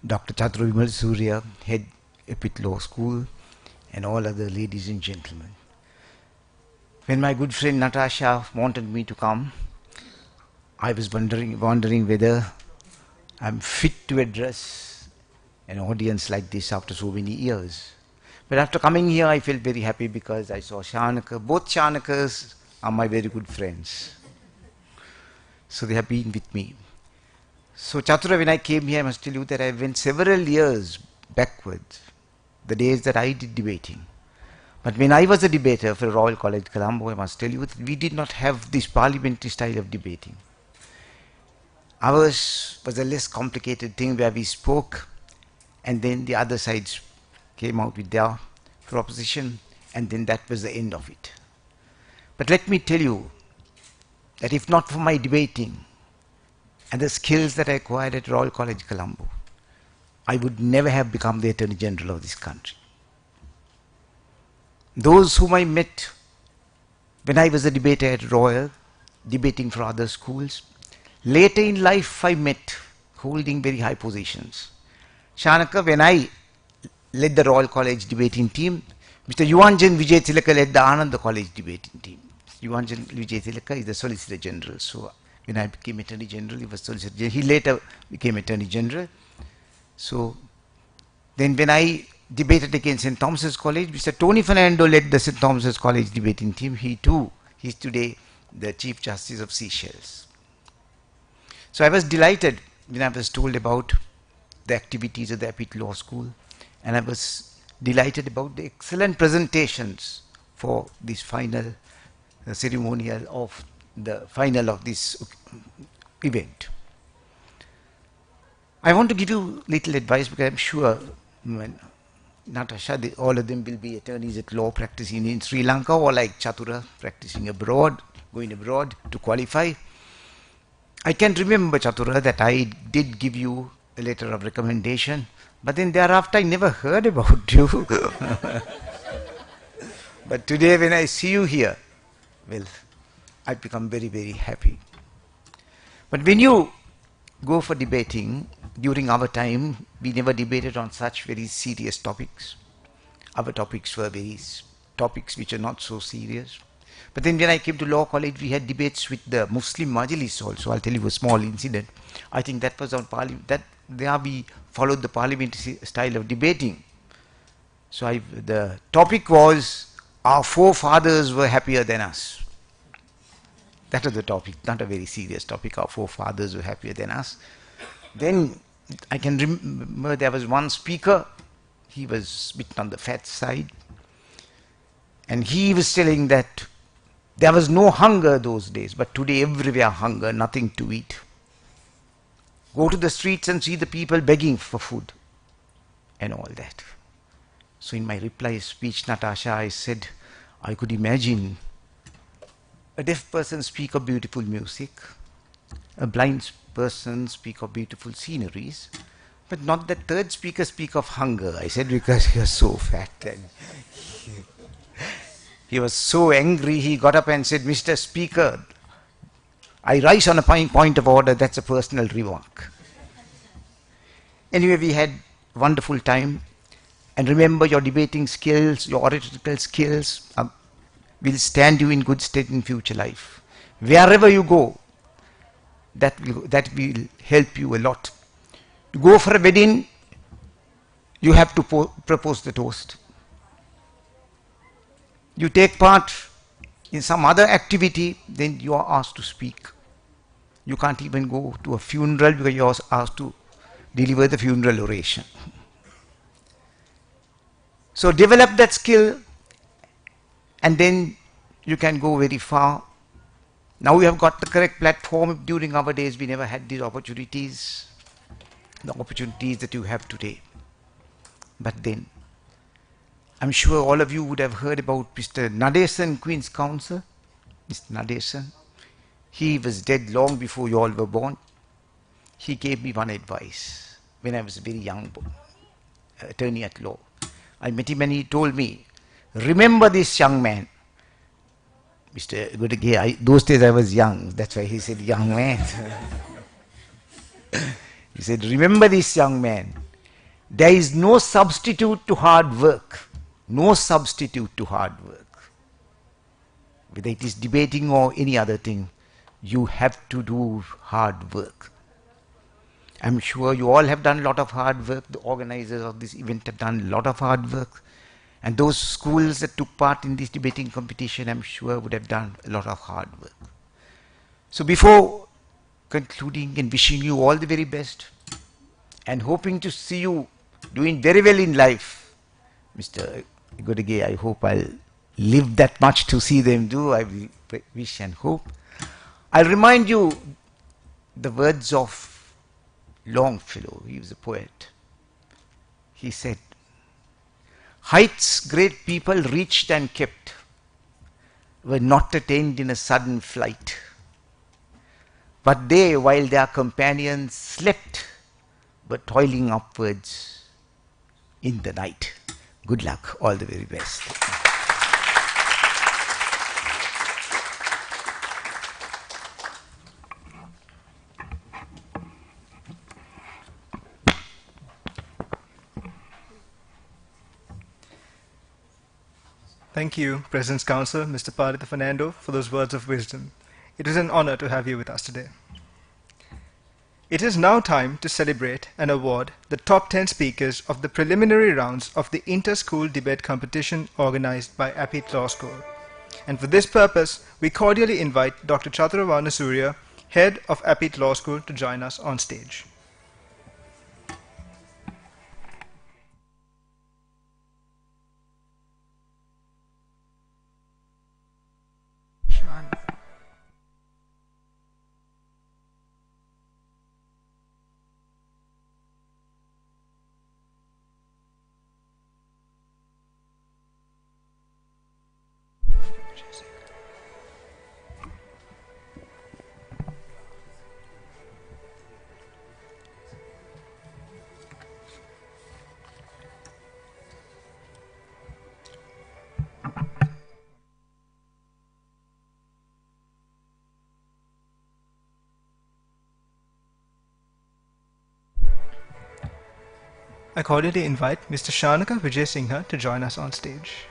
Dr. Chathru Vimal Surya, Head EPIT Law School, and all other ladies and gentlemen. When my good friend Natasha wanted me to come, I was wondering whether I'm fit to address an audience like this after so many years. But after coming here, I felt very happy because I saw Shanaka. Both Shanakas are my very good friends. So they have been with me. So Chatura, when I came here, I must tell you that I went several years backwards, the days that I did debating. But when I was a debater for Royal College Colombo, I must tell you that we did not have this parliamentary style of debating. Ours was a less complicated thing where we spoke and then the other sides came out with their proposition and then that was the end of it. But let me tell you that if not for my debating and the skills that I acquired at Royal College Colombo, I would never have become the Attorney General of this country. Those whom I met when I was a debater at Royal, debating for other schools, later in life I met holding very high positions. Shanaka, when I led the Royal College debating team, Mr. Yuanjan Vijay Tilaka led the Ananda College debating team. Yuanjan Vijay Tilaka is the Solicitor General. So when I became Attorney General, he was Solicitor General. He later became Attorney General. So then when I debated against St. Thomas's College, Mr. Tony Fernando led the St. Thomas's College debating team. He too is today the Chief Justice of Seychelles. So I was delighted when I was told about the activities of the EPIT Law School, and I was delighted about the excellent presentations for this final ceremonial of the final of this event. I want to give you little advice because I'm sure Natasha, all of them will be attorneys at law practicing in Sri Lanka or like Chatura practicing abroad, going abroad to qualify. I can remember, Chatura, that I did give you a letter of recommendation, but then thereafter I never heard about you. But today when I see you here, well, I've become very, very happy. But when you go for debating, during our time, we never debated on such very serious topics. Our topics were topics which are not so serious. But then when I came to law college, we had debates with the Muslim Majlis also. I'll tell you a small incident. I think that was on parliament. That there we followed the parliamentary style of debating. So the topic was, our forefathers were happier than us. That was the topic, not a very serious topic. Our forefathers were happier than us. Then I can remember there was one speaker. He was a bit on the fat side. And he was telling that there was no hunger those days, but today everywhere hunger, nothing to eat. go to the streets and see the people begging for food and all that. So in my reply speech, Natasha, I said I could imagine a deaf person speak of beautiful music, a blind person speak of beautiful sceneries, but not the third speaker speak of hunger. I said, because he was so fat and he was so angry, he got up and said, Mr. Speaker, I rise on a point of order, that's a personal remark. Anyway, we had wonderful time. And remember, your debating skills, your oratorical skills will stand you in good stead in future life. Wherever you go, that will help you a lot. To go for a wedding, you have to propose the toast. You take part in some other activity, then you are asked to speak. You can't even go to a funeral because you are asked to deliver the funeral oration. So develop that skill and then you can go very far. Now we have got the correct platform. During our days we never had these opportunities, the opportunities that you have today. But then, I'm sure all of you would have heard about Mr. Nadesan, Queen's Counsel. Mr. Nadesan, he was dead long before you all were born. He gave me one advice when I was a very young attorney at law. I met him and he told me, remember this young man. Mr. Godege, those days I was young, that's why he said young man. He said, remember this young man. There is no substitute to hard work. No substitute to hard work. Whether it is debating or any other thing, you have to do hard work. I'm sure you all have done a lot of hard work. The organizers of this event have done a lot of hard work. And those schools that took part in this debating competition, I'm sure would have done a lot of hard work. So before concluding and wishing you all the very best and hoping to see you doing very well in life, Mr. Godege, I hope I'll live that much to see them do. I wish and hope. I'll remind you the words of Longfellow. He was a poet. He said, heights great people reached and kept were not attained in a sudden flight, but they, while their companions slept, were toiling upwards in the night. Good luck, all the very best. Thank you, President's Counsel, Mr. Paritha Fernando, for those words of wisdom. It is an honor to have you with us today. It is now time to celebrate and award the top 10 speakers of the preliminary rounds of the inter-school debate competition organized by Apit Law School. And for this purpose, we cordially invite Dr. Chaturvana Surya, head of Apit Law School, to join us on stage. I cordially invite Mr. Shanaka Vijay Singha to join us on stage.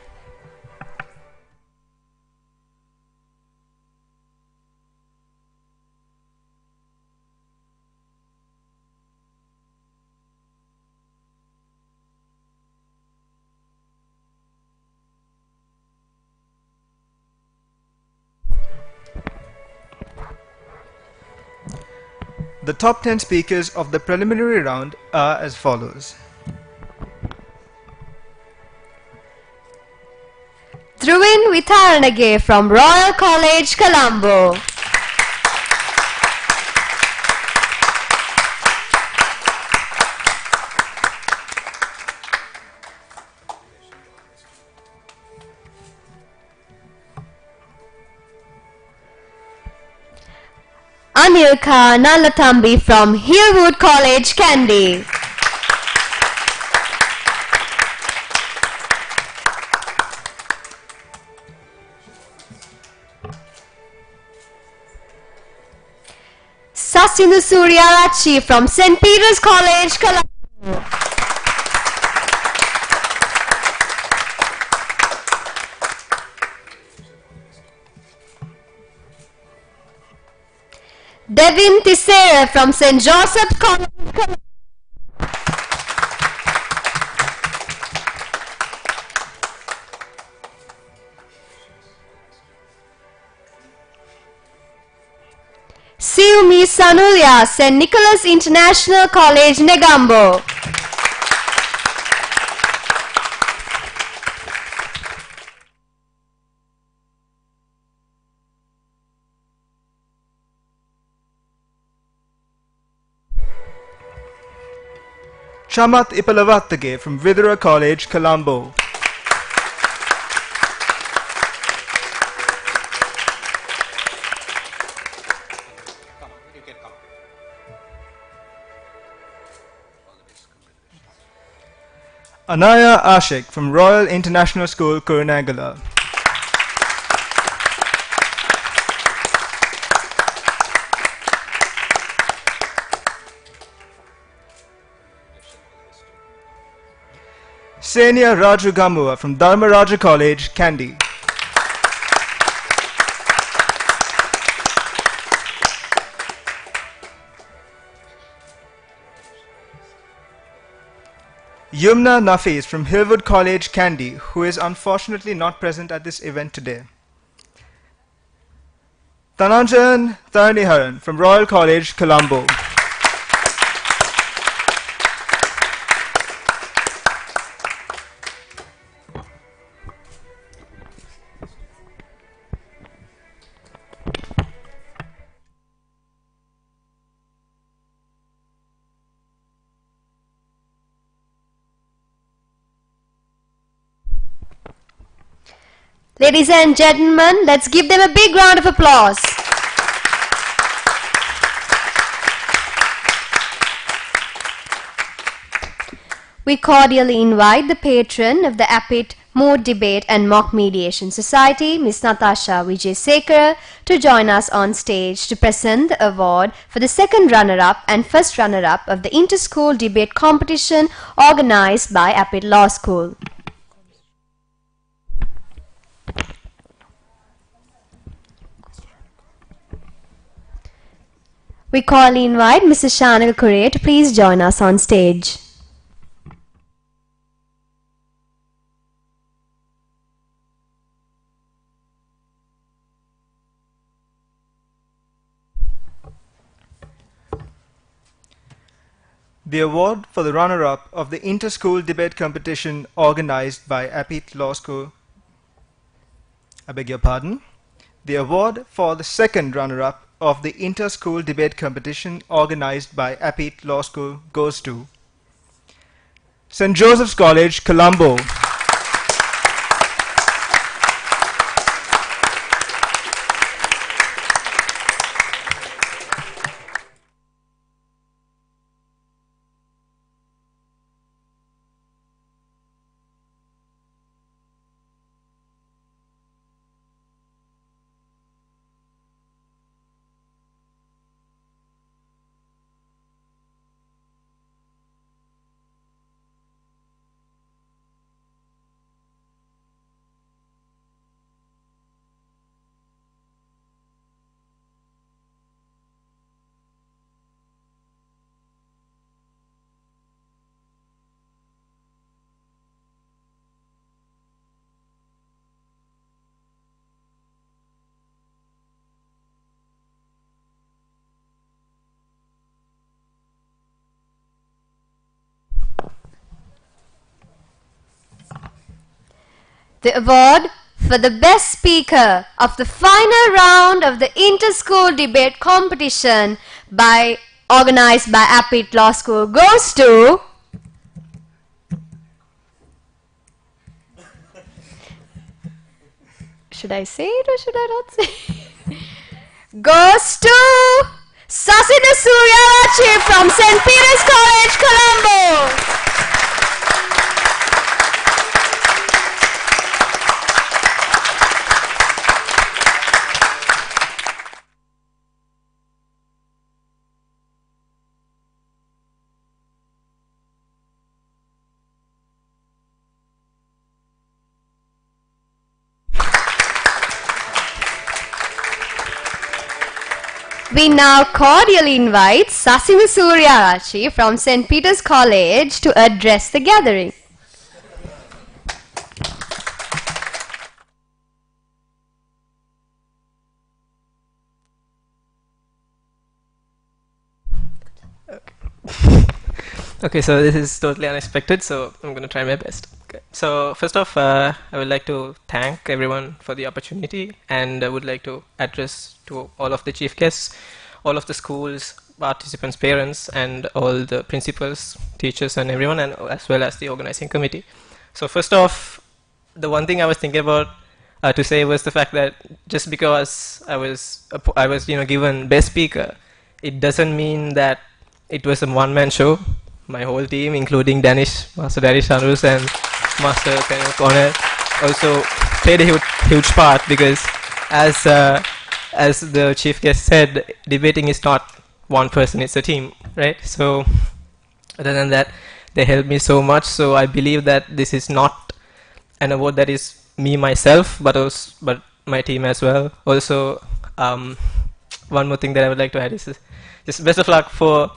The top 10 speakers of the preliminary round are as follows. Thruvin Vitharanage from Royal College, Colombo. Anilka Nalatambi from Hillwood College, Kandy. Sasinu Suryarachi from St. Peter's College, Colombo. Devin Tissera from St. Joseph's College, Colombo. Siumi Sanulia, St. Nicholas International College, Negambo. Chamat Ipalavattage from Vidura College, Colombo. Anaya Ashik from Royal International School, Kurunagala. Senia Raju Gamua from Dharmaraja College, Kandy. Yumna Nafis from Hillwood College, Kandy, who is unfortunately not present at this event today. Tananjan Tharaniharan from Royal College, Colombo. Ladies and gentlemen, let's give them a big round of applause. We cordially invite the patron of the APIT Moot Debate and Mock Mediation Society, Ms. Natasha Vijay-Sekar, to join us on stage to present the award for the second runner-up and first runner-up of the inter-school debate competition organized by APIT Law School. We cordially invite Mrs. Shanil Kure to please join us on stage. The award for the runner-up of the inter-school debate competition organized by APIT Law School. I beg your pardon. The award for the second runner-up of the inter-school debate competition organized by APIT Law School goes to St. Joseph's College, Colombo. The award for the best speaker of the final round of the inter-school debate competition organized by APIT Law School goes to should I say it or should I not say it? Goes to Sasina Suryarachi from St. Peter's College, Colombo. We now cordially invite Sasima Suryarachi from St. Peter's College to address the gathering. Okay, so this is totally unexpected, so I'm going to try my best. Okay. So first off, I would like to thank everyone for the opportunity, and I would like to address to all of the chief guests, all of the schools, participants, parents, and all the principals, teachers, and everyone, and as well as the organizing committee. So first off, the one thing I was thinking about to say was the fact that just because I was given best speaker, it doesn't mean that it was a one-man show. My whole team, including Master Danish Arus and Master Daniel Corner, also played a huge part, because as the chief guest said, debating is not one person, it's a team, right? So other than that, they helped me so much. So I believe that this is not an award that is me myself, but my team as well. Also, one more thing that I would like to add is just best of luck for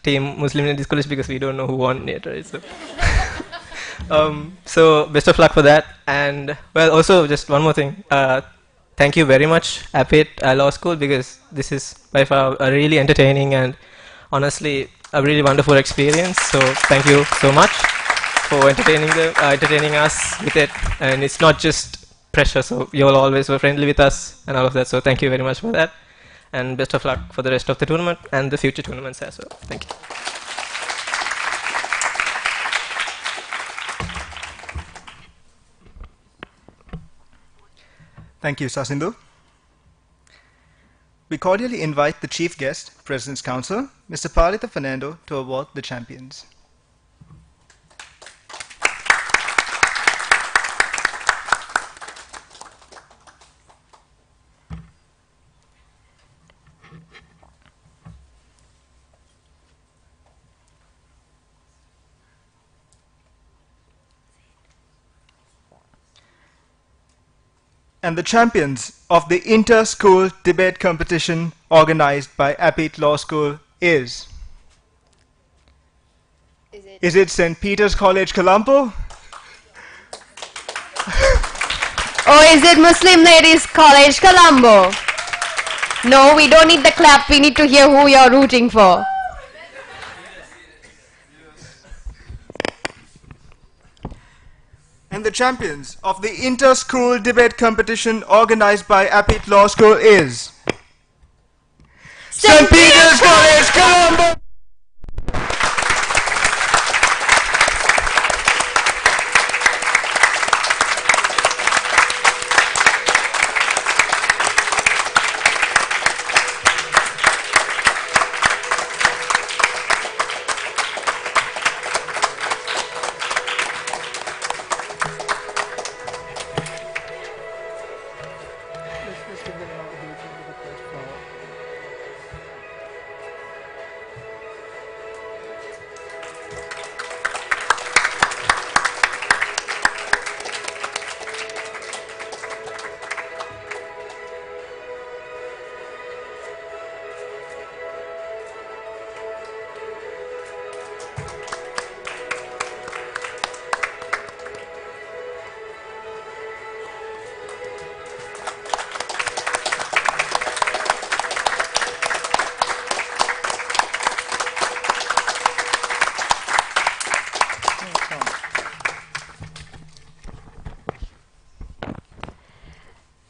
team Muslim Ladies College, because we don't know who won it, right? So, so best of luck for that. And well, also just one more thing. Thank you very much, Appit Law School, because this is by far a really entertaining and honestly a really wonderful experience. So thank you so much for entertaining us with it. And it's not just pressure, so you all always were friendly with us and all of that. So thank you very much for that. And best of luck for the rest of the tournament and the future tournaments as well. Thank you. Thank you, Sasindu. We cordially invite the chief guest, President's Counsel, Mr. Paritha Fernando, to award the champions. And the champions of the inter-school debate competition organized by Appit Law School is it St. Peter's College, Colombo? Or is it Muslim Ladies College, Colombo? No, we don't need the clap. We need to hear who you're rooting for. And the champions of the inter-school debate competition organized by Appit Law School is St. Peter's College, Colombo!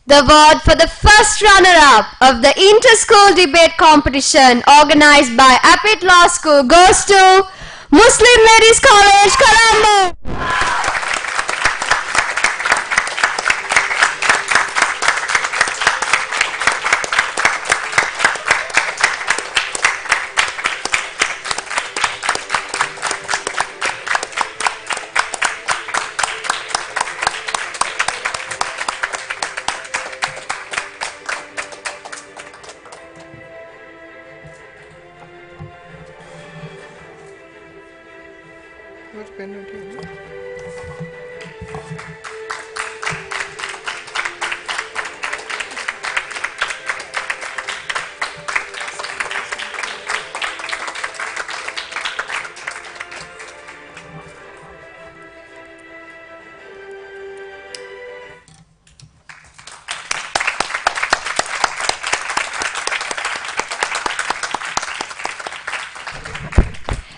The award for the first runner-up of the inter-school debate competition organized by Appit Law School goes to Muslim Ladies College, Colombo.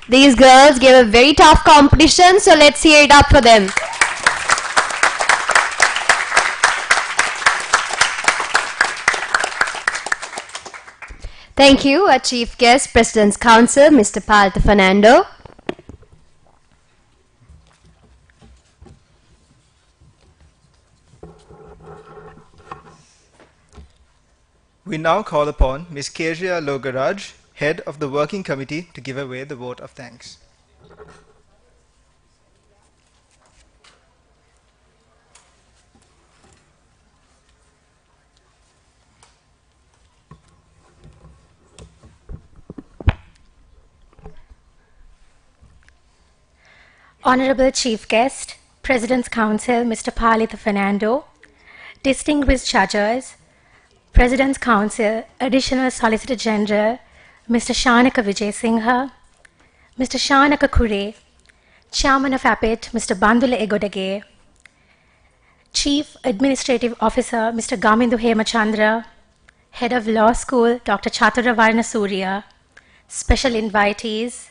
These girls gave a very tough competition, so let's hear it up for them. Thank you, our Chief Guest, President's Council, Mr. Palta Fernando. We now call upon Ms. Kezia Logaraj, Head of the Working Committee, to give away the vote of thanks. Honorable Chief Guest, President's Council, Mr. Palita Fernando, distinguished judges, President's Council, Additional Solicitor General, Mr. Shanaka Vijay Singha, Mr. Shanaka Kure, Chairman of APIT, Mr. Bandula Egodage, Chief Administrative Officer, Mr. Gamindu Hemachandra, Head of Law School, Dr. Chatura Varnasuriya, special invitees,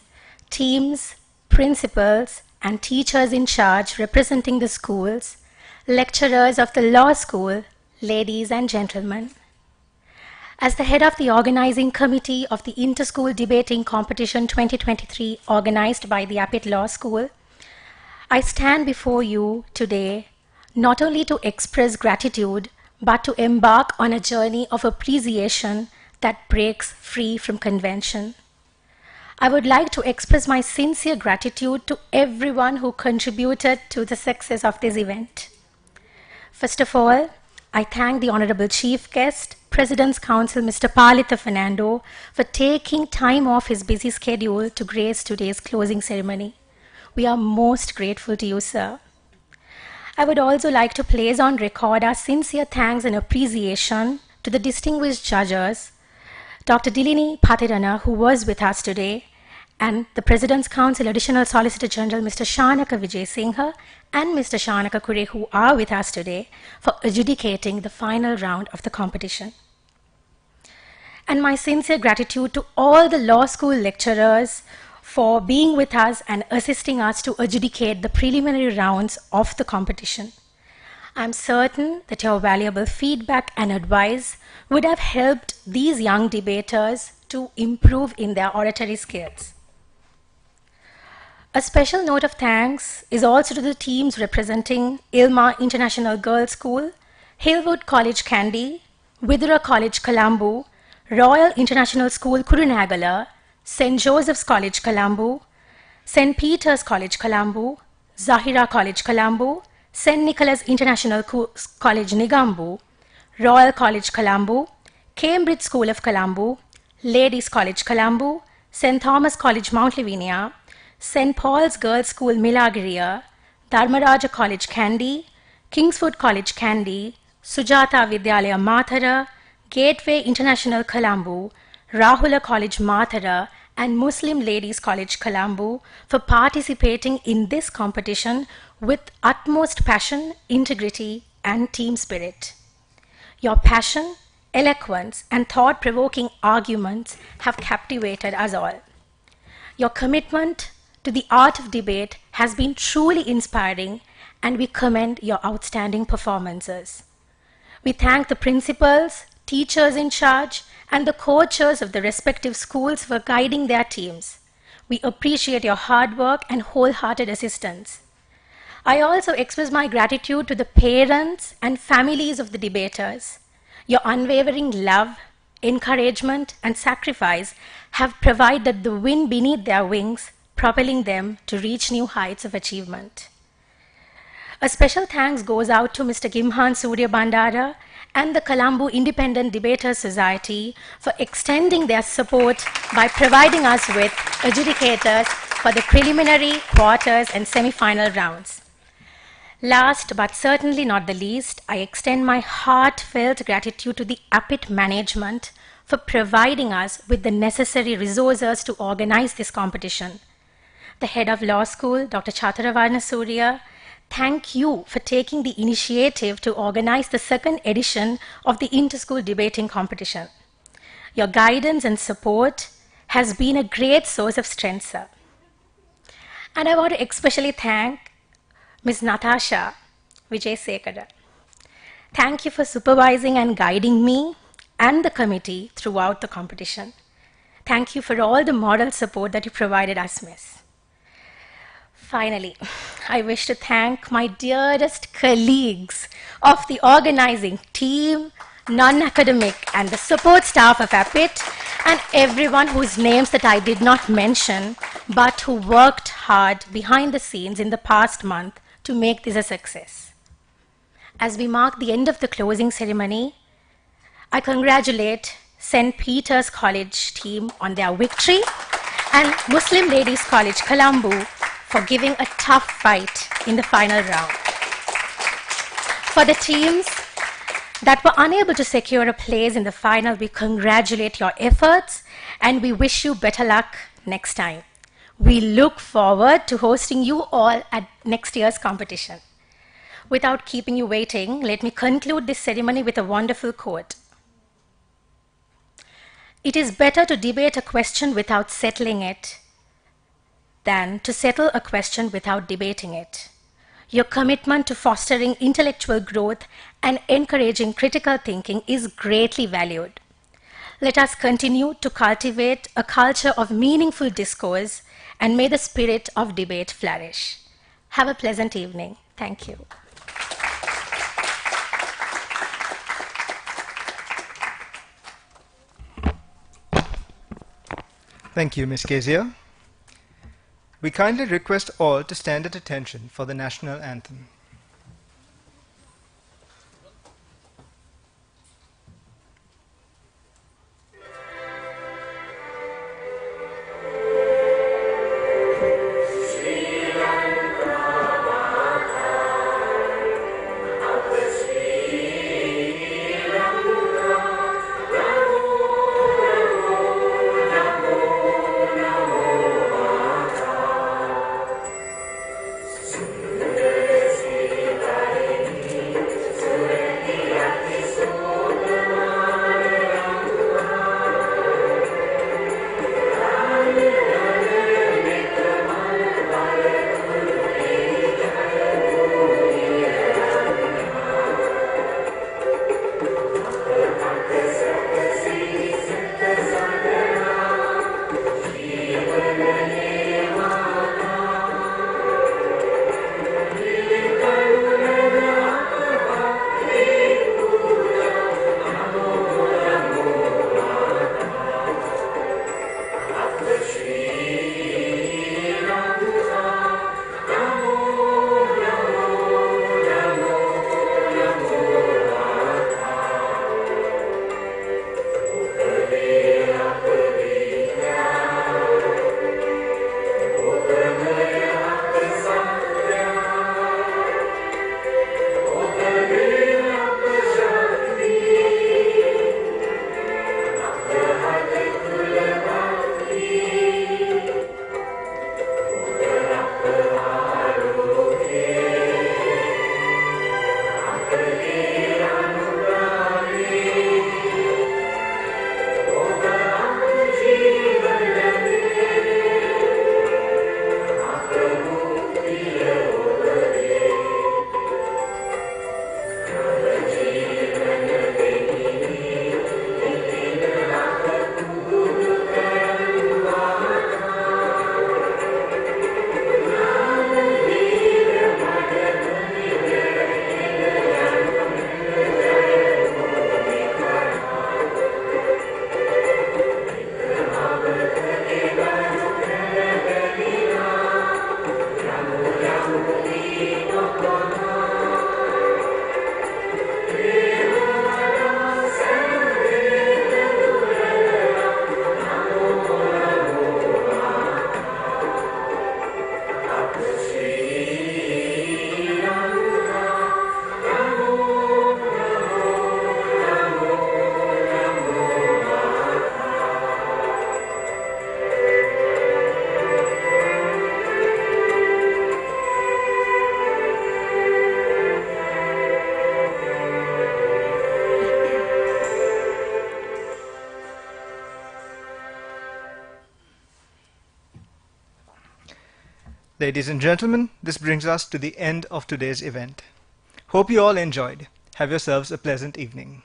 teams, principals, and teachers in charge representing the schools, lecturers of the law school, ladies and gentlemen. As the head of the organizing committee of the Inter-School Debating Competition 2023 organized by the APIT Law School, I stand before you today not only to express gratitude but to embark on a journey of appreciation that breaks free from convention. I would like to express my sincere gratitude to everyone who contributed to the success of this event. First of all, I thank the Honorable Chief Guest, President's Council, Mr. Palita Fernando, for taking time off his busy schedule to grace today's closing ceremony. We are most grateful to you, sir. I would also like to place on record our sincere thanks and appreciation to the distinguished judges, Dr. Dilini Patirana, who was with us today, and the President's Council Additional Solicitor General, Mr. Shanaka Vijay Singha, and Mr. Shanaka Kure, who are with us today, for adjudicating the final round of the competition. And my sincere gratitude to all the law school lecturers for being with us and assisting us to adjudicate the preliminary rounds of the competition. I'm certain that your valuable feedback and advice would have helped these young debaters to improve in their oratory skills. A special note of thanks is also to the teams representing Ilma International Girls School, Hillwood College Kandy, Vidura College Colombo, Royal International School Kurunagala, St. Joseph's College Colombo, St. Peter's College Colombo, Zahira College Colombo, St. Nicholas International College Nigambu, Royal College Colombo, Cambridge School of Colombo, Ladies College Colombo, St. Thomas College Mount Lavinia, St. Paul's Girls School Milagiriya, Dharmaraja College Kandy, Kingswood College Kandy, Sujata Vidyalaya Mathara, Gateway International Colombo, Rahula College Mathara, and Muslim Ladies College Colombo for participating in this competition with utmost passion, integrity, and team spirit. Your passion, eloquence, and thought-provoking arguments have captivated us all. Your commitment to the art of debate has been truly inspiring, and we commend your outstanding performances. We thank the principals, teachers in charge, and the coaches of the respective schools for guiding their teams. We appreciate your hard work and wholehearted assistance. I also express my gratitude to the parents and families of the debaters. Your unwavering love, encouragement, and sacrifice have provided the wind beneath their wings, propelling them to reach new heights of achievement. A special thanks goes out to Mr. Gimhan Surya Bandara and the Colombo Independent Debaters Society for extending their support by providing us with adjudicators for the preliminary, quarters, and semi-final rounds. Last but certainly not the least, I extend my heartfelt gratitude to the APIT management for providing us with the necessary resources to organize this competition. The head of law school, Dr. Chaturavarna Surya, thank you for taking the initiative to organize the second edition of the Inter-School Debating Competition. Your guidance and support has been a great source of strength, sir. And I want to especially thank Ms. Natasha Vijaysekara. Thank you for supervising and guiding me and the committee throughout the competition. Thank you for all the moral support that you provided us, Miss. Finally, I wish to thank my dearest colleagues of the organizing team, non-academic, and the support staff of APIT, and everyone whose names that I did not mention, but who worked hard behind the scenes in the past month to make this a success. As we mark the end of the closing ceremony, I congratulate St. Peter's College team on their victory and Muslim Ladies College Colombo for giving a tough fight in the final round. For the teams that were unable to secure a place in the final, we congratulate your efforts and we wish you better luck next time. We look forward to hosting you all at next year's competition. Without keeping you waiting, let me conclude this ceremony with a wonderful quote. It is better to debate a question without settling it than to settle a question without debating it. Your commitment to fostering intellectual growth and encouraging critical thinking is greatly valued. Let us continue to cultivate a culture of meaningful discourse, and may the spirit of debate flourish. Have a pleasant evening. Thank you. Thank you, Ms. Kezia. We kindly request all to stand at attention for the national anthem. Yes. Ladies and gentlemen, this brings us to the end of today's event. Hope you all enjoyed. Have yourselves a pleasant evening.